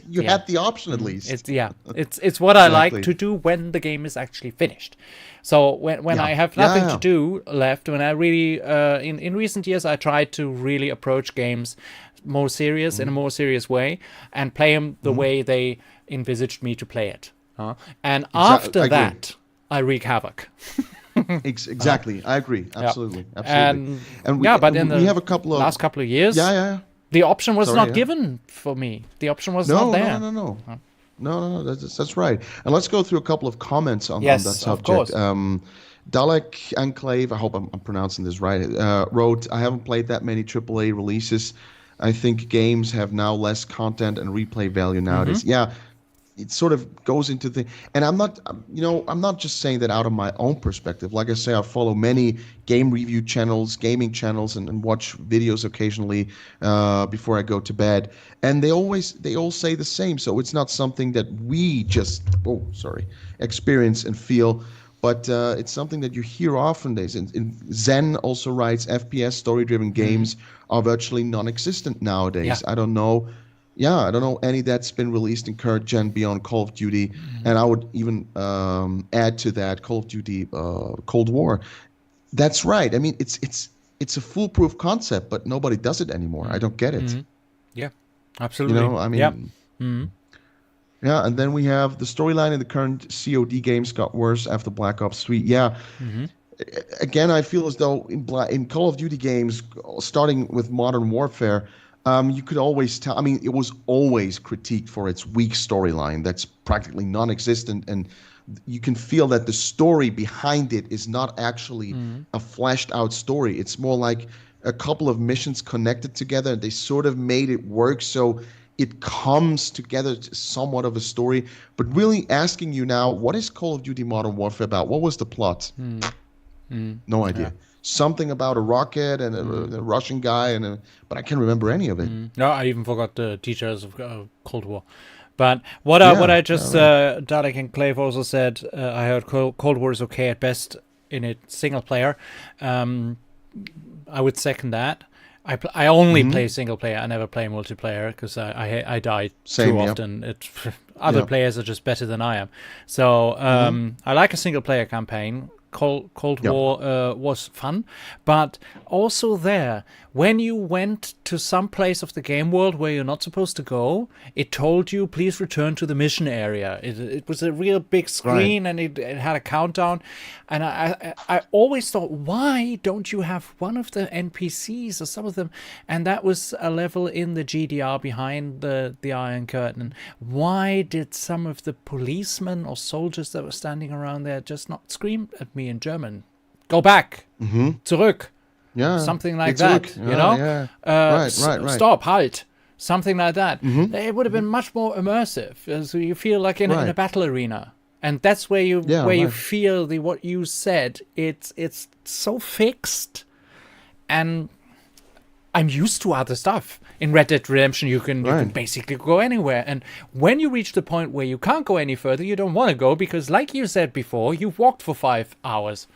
You had the option at least. It's what I like to do when the game is actually finished. So when I have nothing to do left, when I really in recent years I tried to really approach games more serious in a more serious way and play them the way they envisaged me to play it. And after that, I wreak havoc. Exactly, I agree. Absolutely. And we have a couple of last couple of years. The option was not given for me. The option was not there. No, that's right. And let's go through a couple of comments on that subject. Dalek Enclave, I hope I'm pronouncing this right, wrote, I haven't played that many AAA releases. I think games have now less content and replay value nowadays. Yeah, it sort of goes into the... And I'm not just saying that out of my own perspective. Like I say, I follow many game review channels, gaming channels, and watch videos occasionally before I go to bed. And they all say the same. So it's not something that we just experience and feel, but it's something that you hear often days. And Zen also writes, FPS story-driven games are virtually non-existent nowadays. I don't know any that's been released in current gen beyond Call of Duty, and I would even add to that Call of Duty Cold War. That's right. I mean, it's a foolproof concept, but nobody does it anymore. I don't get it. Yeah, absolutely. I mean, yeah. And then we have the storyline in the current COD games got worse after Black Ops 3. Yeah. again, I feel as though in Call of Duty games, starting with Modern Warfare, you could always tell. I mean, it was always critiqued for its weak storyline that's practically non-existent, and you can feel that the story behind it is not actually a fleshed-out story. It's more like a couple of missions connected together, and they sort of made it work so it comes together to somewhat of a story. But really asking you now, what is Call of Duty Modern Warfare about? What was the plot? No idea. Yeah. Something about a rocket and a Russian guy, but I can't remember any of it. No, I even forgot the details of Cold War. But what I just Dalek and Clave also said, I heard Cold War is okay at best in its single player. I would second that. I only play single player. I never play multiplayer because I die too often. Other players are just better than I am. So I like a single player campaign. Cold War was fun, but also there, when you went to some place of the game world where you're not supposed to go, it told you, please return to the mission area. It was a real big screen, and it had a countdown, and I always thought, why don't you have one of the NPCs or some of them? And that was a level in the GDR behind the Iron Curtain. Why did some of the policemen or soldiers that were standing around there just not scream at me in German? Go back, zurück. Yeah, something like that, you know? Yeah. Right. Stop, halt, something like that. It would have been much more immersive, so you feel like in a battle arena, and that's where you you feel what you said. It's so fixed, and I'm used to other stuff. In Red Dead Redemption, you can basically go anywhere, and when you reach the point where you can't go any further, you don't want to go because, like you said before, you've walked for 5 hours.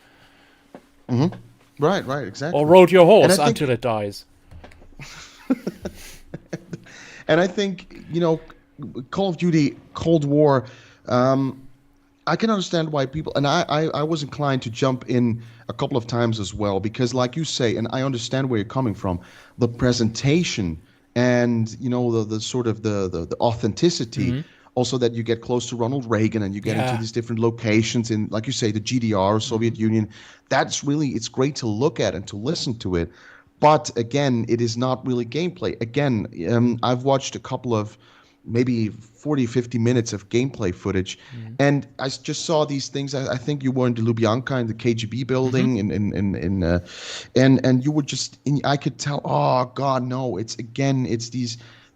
Right, exactly. Or rode your horse until it dies. And I think, Call of Duty, Cold War, I can understand why people, and I was inclined to jump in a couple of times as well, because like you say, and I understand where you're coming from, the presentation and, the sort of the authenticity, also that you get close to Ronald Reagan and you get into these different locations in, like you say, the GDR, Soviet Union. It's great to look at and to listen to it. But again, it is not really gameplay. Again, I've watched a couple of maybe 40, 50 minutes of gameplay footage. And I just saw these things. I think you were in the Lubyanka in the KGB building and you were just, I could tell, oh God, no, it's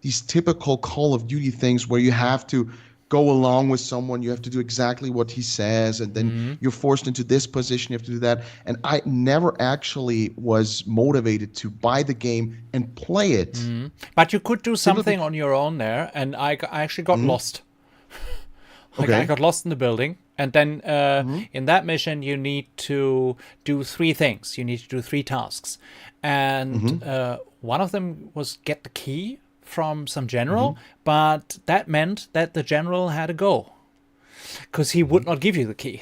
these typical Call of Duty things where you have to go along with someone, you have to do exactly what he says, and then you're forced into this position, you have to do that. And I never actually was motivated to buy the game and play it. But you could do something on your own there, and I actually got lost. I got lost in the building, and then in that mission you need to do 3 things. You need to do 3 tasks. And one of them was get the key from some general, but that meant that the general had to go because he would not give you the key.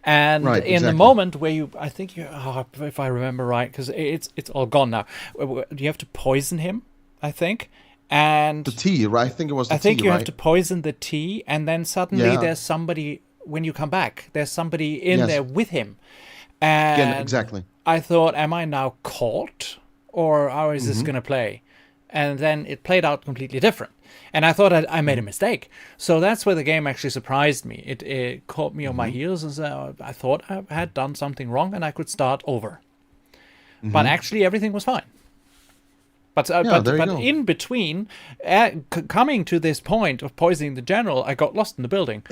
And in the moment where I think if I remember right, because it's all gone now, you have to poison him, I think. And the tea, right? I think it was the tea, I think you have to poison the tea, and then suddenly there's somebody, when you come back, there's somebody in there with him. And exactly. I thought, am I now caught, or how is this going to play? And then it played out completely different. And I thought I made a mistake. So that's where the game actually surprised me. It caught me on my heels, and I thought I had done something wrong and I could start over. But actually everything was fine. But in between, coming to this point of poisoning the general, I got lost in the building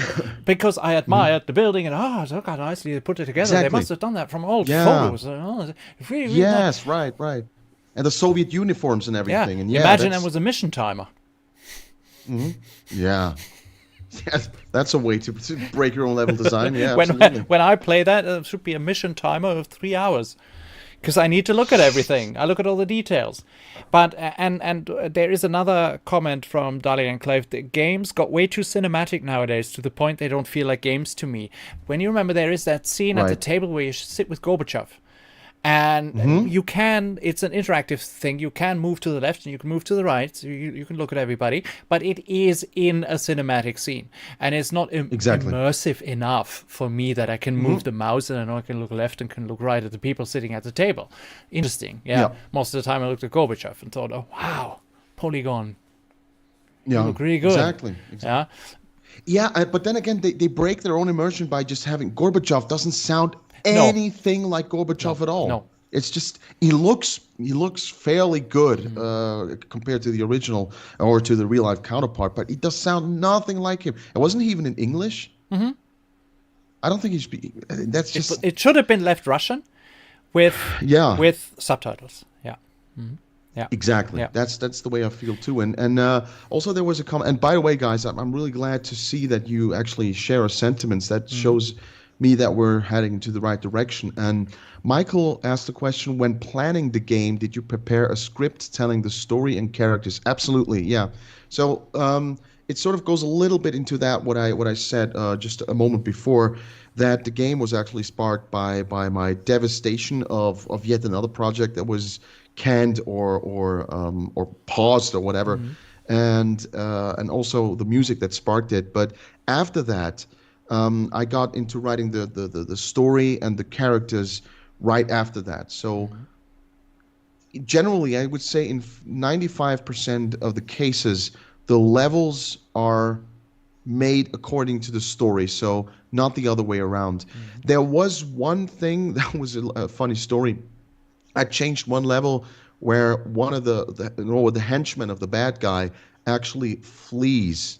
because I admired the building and look how nicely they put it together. Exactly. They must have done that from old photos. Really yes, nice. Right. And the Soviet uniforms and everything. Yeah. And Imagine it was a mission timer. Yeah. Yes, that's a way to break your own level design. Yeah, when I play that, it should be a mission timer of 3 hours. Because I need to look at everything. I look at all the details. But and there is another comment from Dali and Clive. The games got way too cinematic nowadays to the point they don't feel like games to me. When you remember, there is that scene at the table where you sit with Gorbachev. And it's an interactive thing. You can move to the left and you can move to the right. So you can look at everybody, but it is in a cinematic scene. And it's not immersive enough for me that I can move the mouse and I know I can look left and can look right at the people sitting at the table. Interesting. Yeah. Most of the time I looked at Gorbachev and thought, oh, wow, Polygon. You look really good. Exactly. Yeah. Yeah, but then again, they break their own immersion by just having Gorbachev doesn't sound anything like Gorbachev at all. No. It's just he looks fairly good compared to the original or to the real life counterpart, but he does sound nothing like him. And wasn't he even in English? I don't think he should be. That's just. It should have been left Russian, with subtitles. Yeah. Yeah. Exactly. Yeah. That's the way I feel too. And also there was a comment. And by the way, guys, I'm really glad to see that you actually share our sentiments. That shows me that we're heading into the right direction. And Michael asked the question: when planning the game, did you prepare a script telling the story and characters? Absolutely, yeah. So it sort of goes a little bit into that what I said just a moment before, that the game was actually sparked by my devastation of yet another project that was canned or paused or whatever, and also the music that sparked it. But after that, I got into writing the story and the characters right after that. So generally, I would say in 95% of the cases, the levels are made according to the story, so not the other way around. There was one thing that was a funny story. I changed one level where one of the henchmen of the bad guy actually flees.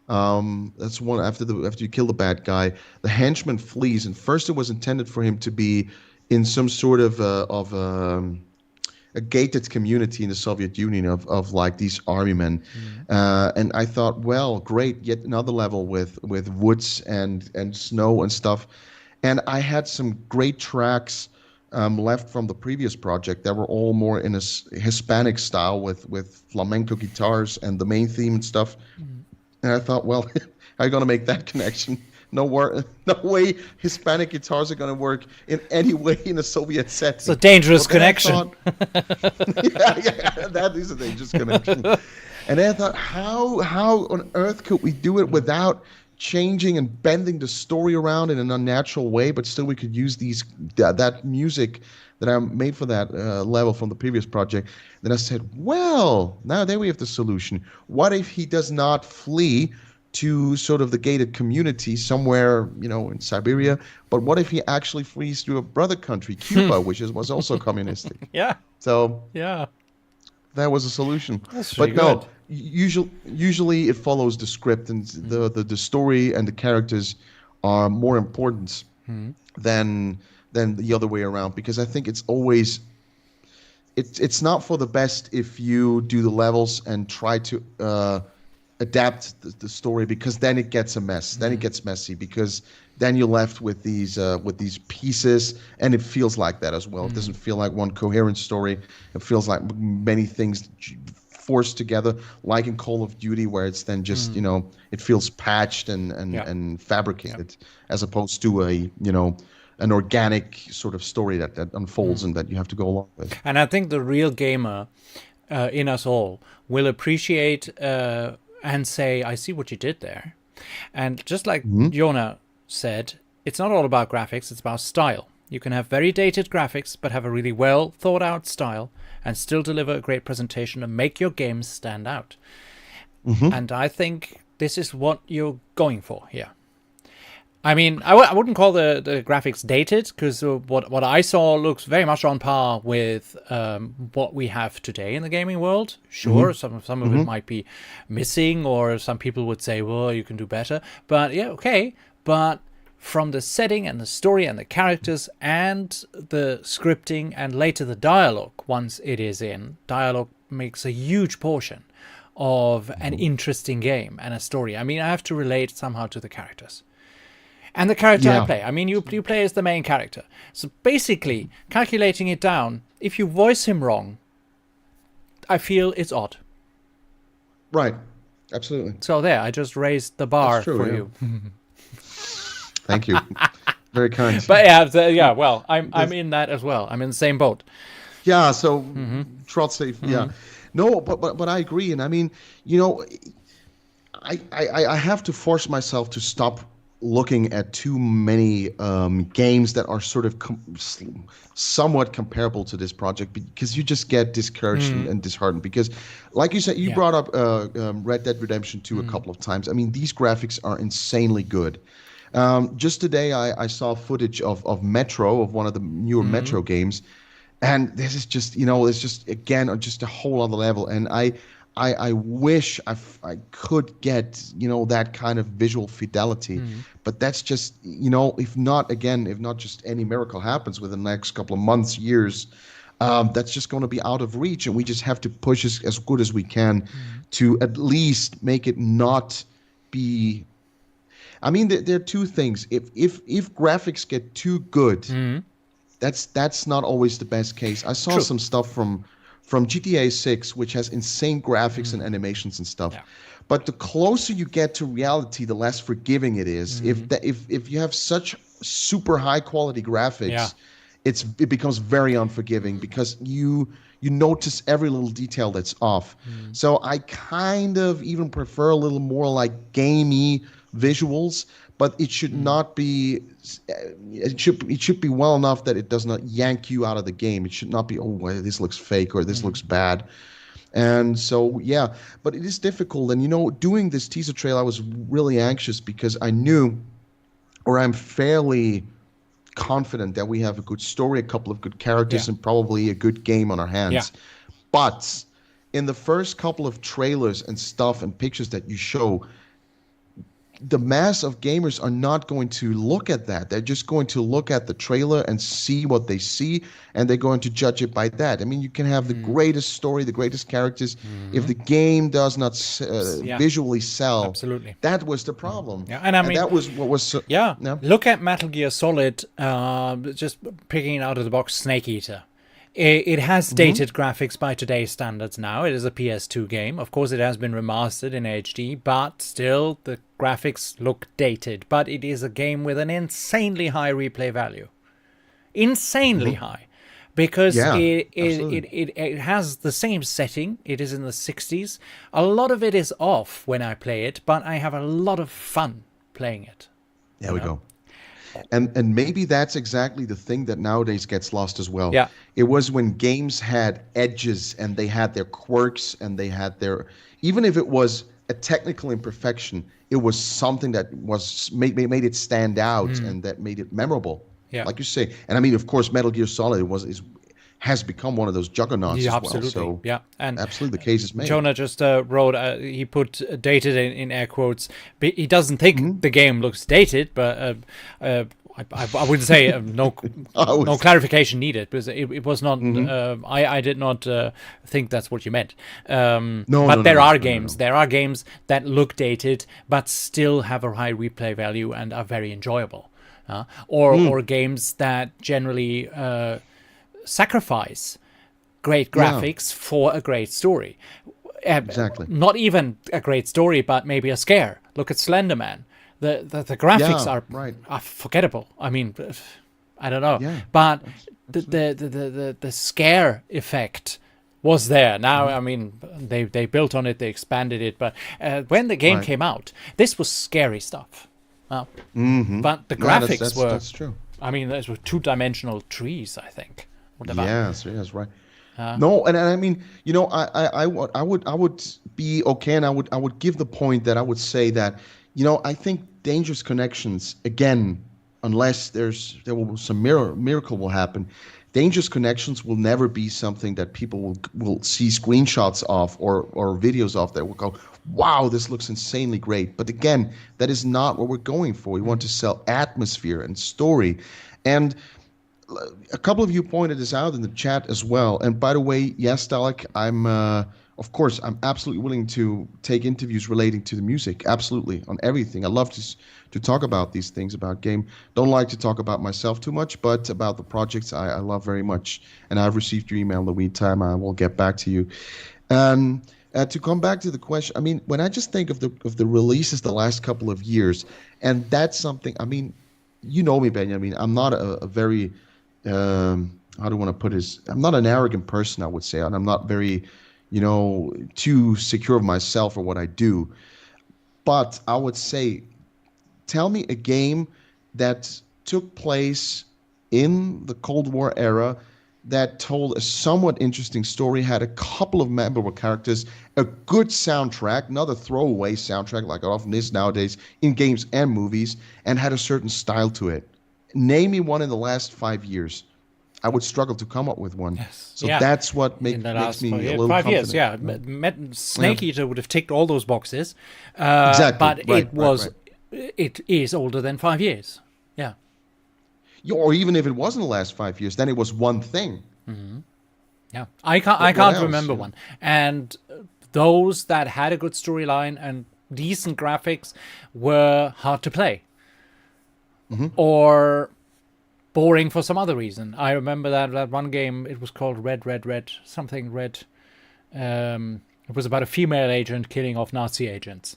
That's one after you kill the bad guy, the henchman flees, and first it was intended for him to be in some sort of a gated community in the Soviet Union of like these army men, and I thought, well, great, yet another level with woods and snow and stuff, and I had some great tracks left from the previous project that were all more in a Hispanic style with flamenco guitars and the main theme and stuff. And I thought, well, how are you going to make that connection? No way Hispanic guitars are going to work in any way in a Soviet setting. It's a dangerous connection. Yeah, that is a dangerous connection. And then I thought, how on earth could we do it without changing and bending the story around in an unnatural way, but still we could use that music that I made for that level from the previous project. Then I said, well, now there we have the solution. What if he does not flee to sort of the gated community somewhere, in Siberia, but what if he actually flees to a brother country, Cuba, which was also communistic? Yeah. So yeah, that was a solution. That's but good. No, usually it follows the script, and the story and the characters are more important than the other way around, because I think it's always it's not for the best if you do the levels and try to adapt the story, because then it gets a mess. Then it gets messy, because then you're left with these pieces, and it feels like that as well. It doesn't feel like one coherent story. It feels like many things forced together, like in Call of Duty, where it's then just it feels patched and fabricated, as opposed to an organic sort of story that unfolds and that you have to go along with. And I think the real gamer in us all will appreciate and say, I see what you did there. And just like Jonah said, it's not all about graphics, it's about style. You can have very dated graphics, but have a really well thought out style and still deliver a great presentation and make your games stand out. And I think this is what you're going for here. I mean, I wouldn't call the graphics dated, because what I saw looks very much on par with what we have today in the gaming world. Sure, some of it might be missing, or some people would say, well, you can do better. But yeah, okay. But from the setting and the story and the characters and the scripting and later the dialogue, once it is in, dialogue makes a huge portion of an interesting game and a story. I mean, I have to relate somehow to the characters. And the character I play. I mean, you play as the main character. So basically, calculating it down, if you voice him wrong, I feel it's odd. Right. Absolutely. So there, I just raised the bar for you. Thank you. Very kind. But yeah, well, I'm in that as well. I'm in the same boat. Yeah, so trot safe. Yeah, no, but I agree, and I mean, I have to force myself to stop looking at too many games that are sort of somewhat comparable to this project, because you just get discouraged and disheartened. Because, like you said, you brought up Red Dead Redemption 2 a couple of times. I mean, these graphics are insanely good. Just today, I saw footage of Metro, of one of the newer Metro games. And this is just, it's just, again, just a whole other level. And I wish I could get, that kind of visual fidelity. But that's just, if not just any miracle happens within the next couple of months, years, that's just going to be out of reach. And we just have to push as good as we can to at least make it not be. I mean, there are two things. If graphics get too good, that's not always the best case. I saw some stuff from GTA 6, which has insane graphics and animations and stuff. Yeah. But the closer you get to reality, the less forgiving it is. If you have such super high quality graphics, it becomes very unforgiving, because you notice every little detail that's off. So I kind of even prefer a little more like gamey visuals, but it should not be. It should be well enough that it does not yank you out of the game. It should not be, this looks fake, or this looks bad. And so, yeah, but it is difficult. And doing this teaser trailer, I was really anxious, because I knew, or I'm fairly confident, that we have a good story, a couple of good characters, and probably a good game on our hands. Yeah. But in the first couple of trailers and stuff and pictures that you show, the mass of gamers are not going to look at that. They're just going to look at the trailer and see what they see, and they're going to judge it by that. I mean, you can have the greatest story, the greatest characters. If the game does not visually sell, absolutely, that was the problem. Yeah, and I mean, that was what was. Look at Metal Gear Solid. Just picking it out of the box, Snake Eater. It has dated graphics by today's standards now. It is a PS2 game. Of course, it has been remastered in HD, but still the graphics look dated. But it is a game with an insanely high replay value. Insanely high. Because it has the same setting. It is in the 60s. A lot of it is off when I play it, but I have a lot of fun playing it. There we go. And maybe that's exactly the thing that nowadays gets lost as well. Yeah. It was when games had edges, and they had their quirks, and they had their, even if it was a technical imperfection, it was something that was made it stand out, and that made it memorable. Yeah. Like you say. And I mean, of course, Metal Gear Solid has become one of those juggernauts as absolutely. Well. So yeah, and absolutely, the case is made. Jonah just wrote, he put dated in air quotes. But he doesn't think the game looks dated, but I wouldn't say no clarification needed, because it was not. I did not think that's what you meant. But there are games that look dated but still have a high replay value and are very enjoyable, or games that generally. Sacrifice great graphics for a great story. Exactly. Not even a great story, but maybe a scare. Look at Slender Man. The graphics are forgettable. I mean, I don't know. Yeah. But the scare effect was there. Now, I mean, they built on it, they expanded it. But when the game came out, this was scary stuff. But the graphics were. That's true. I mean, those were 2-dimensional trees, I think. Yes, right. No, and I mean, I would be okay, and I would give the point that I would say that, I think Dangerous Connections, again, unless there will some miracle will happen, Dangerous Connections will never be something that people will see screenshots of or videos of that will go, wow, this looks insanely great. But again, that is not what we're going for. We want to sell atmosphere and story. And a couple of you pointed this out in the chat as well. And by the way, yes, Dalek, I'm absolutely willing to take interviews relating to the music. Absolutely, on everything. I love to talk about these things, about game. Don't like to talk about myself too much, but about the projects I love very much. And I've received your email in the meantime. I will get back to you. To come back to the question, I mean, when I just think of the releases the last couple of years, and that's something, I mean, you know me, Benjamin. I'm not a very how do I want to put this? I'm not an arrogant person, I would say, and I'm not very, too secure of myself or what I do. But I would say, tell me a game that took place in the Cold War era that told a somewhat interesting story, had a couple of memorable characters, a good soundtrack, not a throwaway soundtrack like it often is nowadays in games and movies, and had a certain style to it. Name me one in the last 5 years. I would struggle to come up with one. Yes. So that's what makes me a little 5 confident. years. Yeah, Snake Eater would have ticked all those boxes. Exactly. But Right. it is older than 5 years. Yeah. Or even if it wasn't the last 5 years, then it was one thing. Yeah, I can't else, remember one. And those that had a good storyline and decent graphics were hard to play, or boring for some other reason. I remember that one game. It was called Red, something Red. It was about a female agent killing off Nazi agents.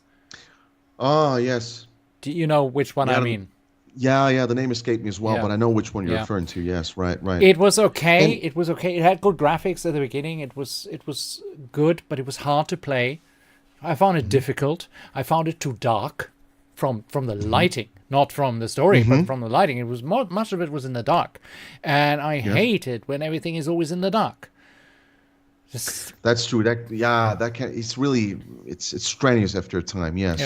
Oh, yes. Do you know which one I mean? Yeah, the name escaped me as well, Yeah. but I know which one you're Yeah. referring to. Yes, right. It was okay. And- It was okay. It had good graphics at the beginning. It was good, but it was hard to play. I found it difficult. I found it too dark from the lighting, not from the story, but from the lighting. It was much of it was in the dark, and I hate it when everything is always in the dark. Just, That's true. It's really it's strenuous after a time. Yes.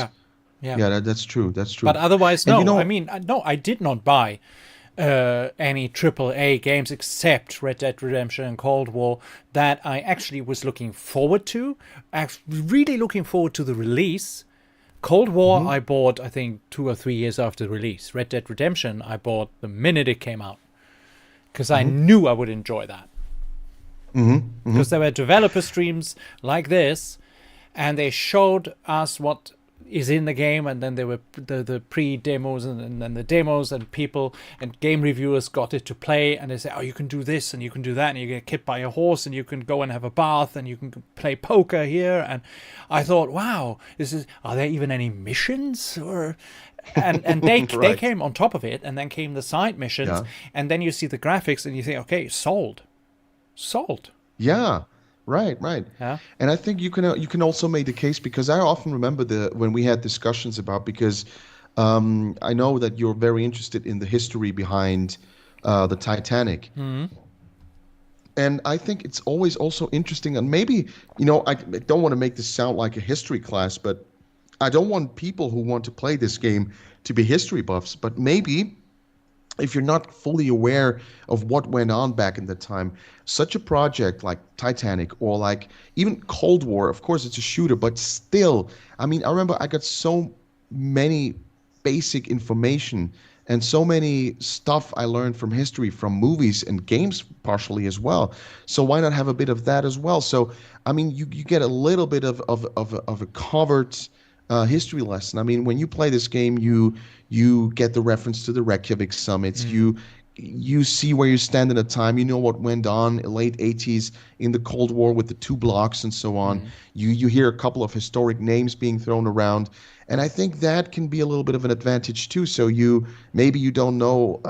yeah. That's true. That's true. But otherwise, And no. I did not buy any AAA games except Red Dead Redemption and Cold War that I actually was looking forward to. Really looking forward to the release. Cold War I bought, I think, 2 or 3 years after release. Red Dead Redemption I bought the minute it came out because I knew I would enjoy that. Because there were developer streams like this, and they showed us what is in the game, and then there were the pre-demos and then the demos, and people and game reviewers got it to play, and they say, oh, you can do this and you can do that, and you get hit by a horse, and you can go and have a bath, and you can play poker here. And I thought, wow, are there even any missions? And they came on top of it, and then came the side missions, and then you see the graphics and you think, okay, sold. Yeah, right. Yeah. And I think you can also make the case, because I often remember when we had discussions about, because I know that you're very interested in the history behind the Titanic. And I think it's always also interesting, and maybe, I don't want to make this sound like a history class, but I don't want people who want to play this game to be history buffs, but maybe if you're not fully aware of what went on back in the time, such a project like Titanic or like even Cold War, of course it's a shooter, but still, I remember I got so many basic information and so many stuff I learned from history, from movies and games partially as well. So why not have a bit of that as well? So, you get a little bit of a covered history lesson. When you play this game, you get the reference to the Reykjavik summits. You see where you stand in a time. You know what went on in late 80s in the Cold War with the 2 blocks and so on. You hear a couple of historic names being thrown around, and I think that can be a little bit of an advantage too. So maybe you don't know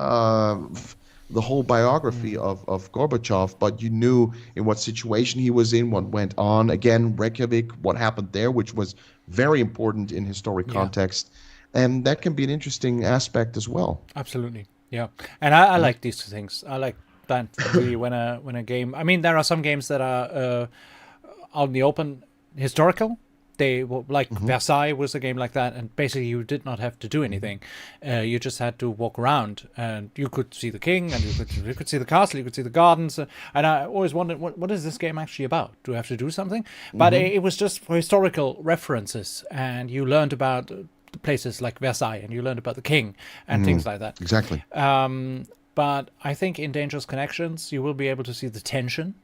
the whole biography of Gorbachev, but you knew in what situation he was in, what went on. Again, Reykjavik, what happened there, which was very important in historic context. And that can be an interesting aspect as well. Absolutely. Yeah. And I like these things. I like that really when a game, there are some games that are out in the open historical. They were like Versailles was a game like that, and basically you did not have to do anything. You just had to walk around, and you could see the king, and you could see the castle, you could see the gardens. And I always wondered, what is this game actually about? Do I have to do something? But it was just for historical references, and you learned about places like Versailles, and you learned about the king and things like that. Exactly. But I think in Dangerous Connections, you will be able to see the tension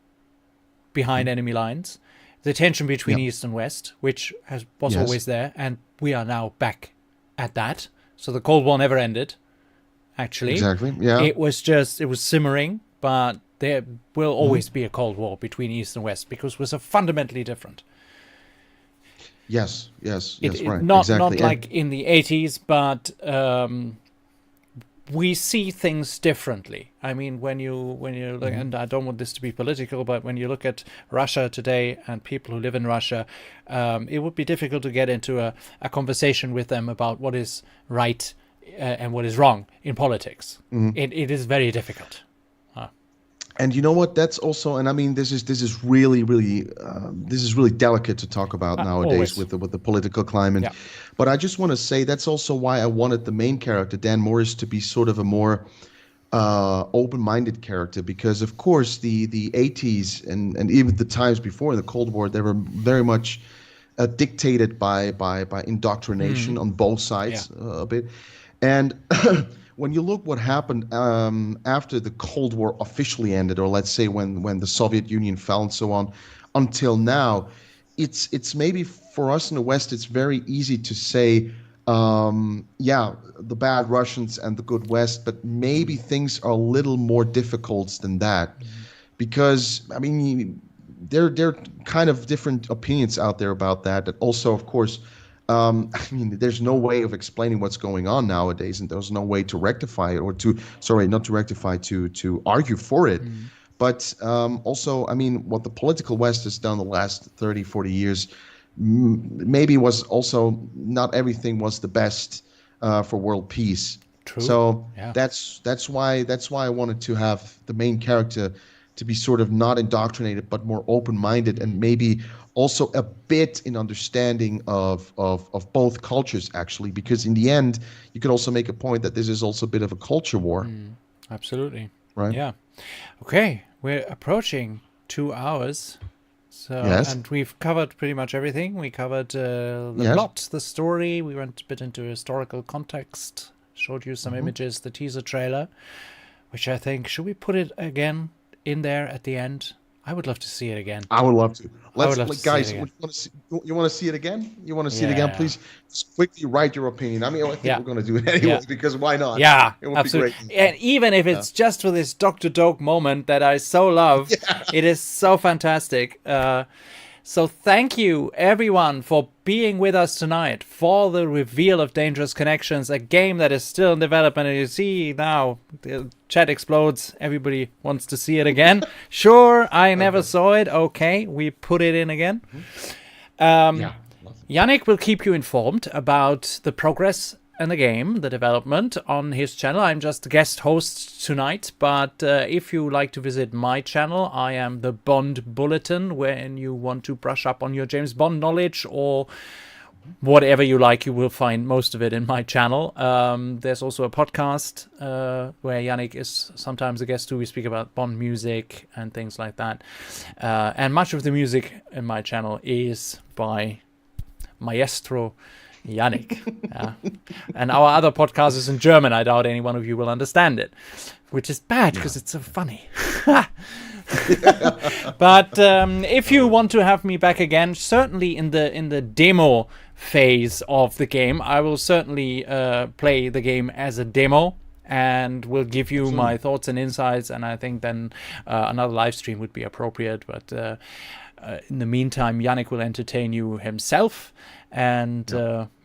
behind enemy lines, the tension between East and West, which was always there, and we are now back at that. So the Cold War never ended, actually. Exactly, yeah. It was simmering, but there will always be a Cold War between East and West, because we're so fundamentally different. Yes, right. Not exactly. not like in the 80s, but we see things differently. I mean, when you look, and I don't want this to be political, but when you look at Russia today and people who live in Russia, it would be difficult to get into a conversation with them about what is right and what is wrong in politics. It is very difficult. And you know what? That's also, and I mean, this is really delicate to talk about nowadays always. with the political climate. Yeah. But I just want to say that's also why I wanted the main character, Dan Morris, to be sort of a more open-minded character, because of course the 80s and even the times before the Cold War, they were very much dictated by indoctrination on both sides a bit, and. When you look what happened after the Cold War officially ended, or let's say when the Soviet Union fell and so on, until now, it's maybe for us in the West, it's very easy to say, the bad Russians and the good West, but maybe things are a little more difficult than that, because I mean, there are kind of different opinions out there about that. That also, of course. I mean, there's no way of explaining what's going on nowadays, and there's no way to rectify it, or to argue for it. But also, I mean, what the political West has done the last 30, 40 years, maybe was also not everything was the best for world peace. True. So Yeah. that's why I wanted to have the main character to be sort of not indoctrinated, but more open-minded, and maybe also a bit in understanding of both cultures, actually, because in the end, you could also make a point that this is also a bit of a culture war. Absolutely. Right. Yeah. Okay, we're approaching 2 hours. So, Yes. and we've covered pretty much everything. We covered the Yes. plot, the story. We went a bit into historical context, showed you some images, the teaser trailer, which I think, should we put it again in there at the end? I would love to see it again. I would love to. would love to see Guys, it again. you want to see it again? You want to see it again? Yeah. Please just quickly write your opinion. I mean, I think Yeah. we're going to do it anyway, Yeah. because why not? Yeah, It would absolutely. be great. And even if it's just for this Dr. Doak moment that I so love, it is so fantastic. So thank you, everyone, for being with us tonight for the reveal of Dangerous Connections, a game that is still in development. And you see now, the chat explodes. Everybody wants to see it again. Sure, I never saw it. Okay, we put it in again. Yannick will keep you informed about the progress and the game, the development on his channel. I'm just a guest host tonight, but if you like to visit my channel, I am the Bond Bulletin, when you want to brush up on your James Bond knowledge or whatever you like, you will find most of it in my channel. There's also a podcast where Yannick is sometimes a guest too. We speak about Bond music and things like that. And much of the music in my channel is by Maestro Yannick. And our other podcast is in German. I doubt any one of you will understand it, which is bad because it's so funny. But if you want to have me back again, certainly in the demo phase of the game, I will certainly play the game as a demo and will give you my thoughts and insights. And I think then another live stream would be appropriate. But in the meantime, Yannick will entertain you himself. And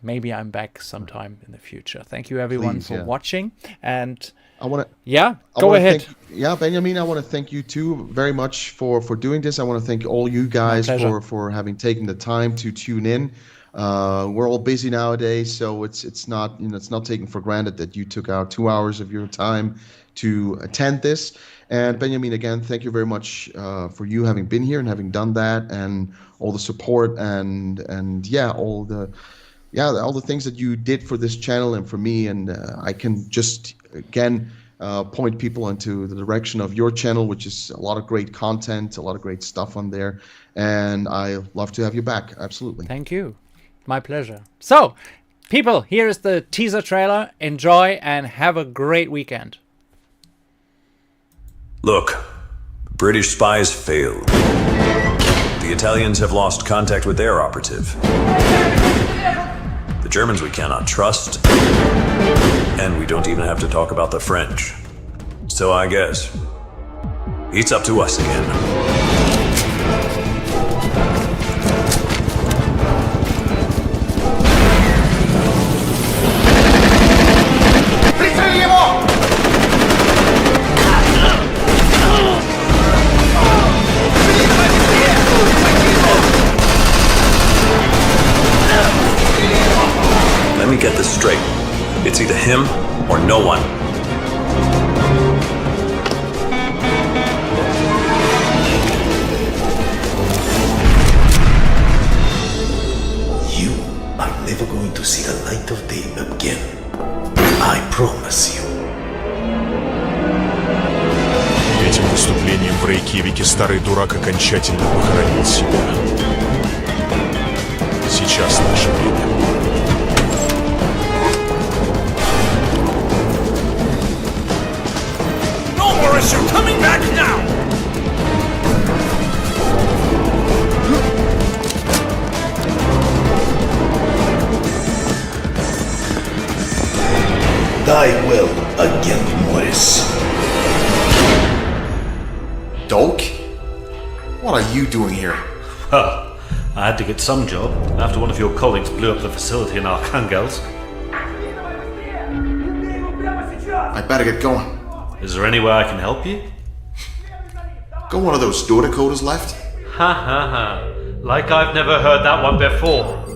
maybe I'm back sometime in the future. Thank you, everyone, for watching. And I want to. Go ahead. Benjamin, I want to thank you too very much for doing this. I want to thank all you guys for having taken the time to tune in. We're all busy nowadays, so it's not it's not taken for granted that you took out 2 hours of your time to attend this. And Benjamin, again, thank you very much for you having been here and having done that, and all the support and all the things that you did for this channel and for me. And I can just again point people into the direction of your channel, which is a lot of great content, a lot of great stuff on there. And I love to have you back. Absolutely. Thank you. My pleasure. So, people, here is the teaser trailer. Enjoy and have a great weekend. Look, British spies failed. The Italians have lost contact with their operative. The Germans we cannot trust. And we don't even have to talk about the French. So I guess it's up to us again. Прицели его! It's either him or no one. You are never going to see the light of day again. I promise you. Этим выступлением в Рейкьявике старый дурак окончательно похоронил себя. Сейчас наше время. No more issue coming back now! Die well, Agent Morris. Doak? What are you doing here? Well, I had to get some job after one of your colleagues blew up the facility in Archangels. I better get going. Is there any way I can help you? Got one of those door decoders left? Ha ha ha. Like I've never heard that one before.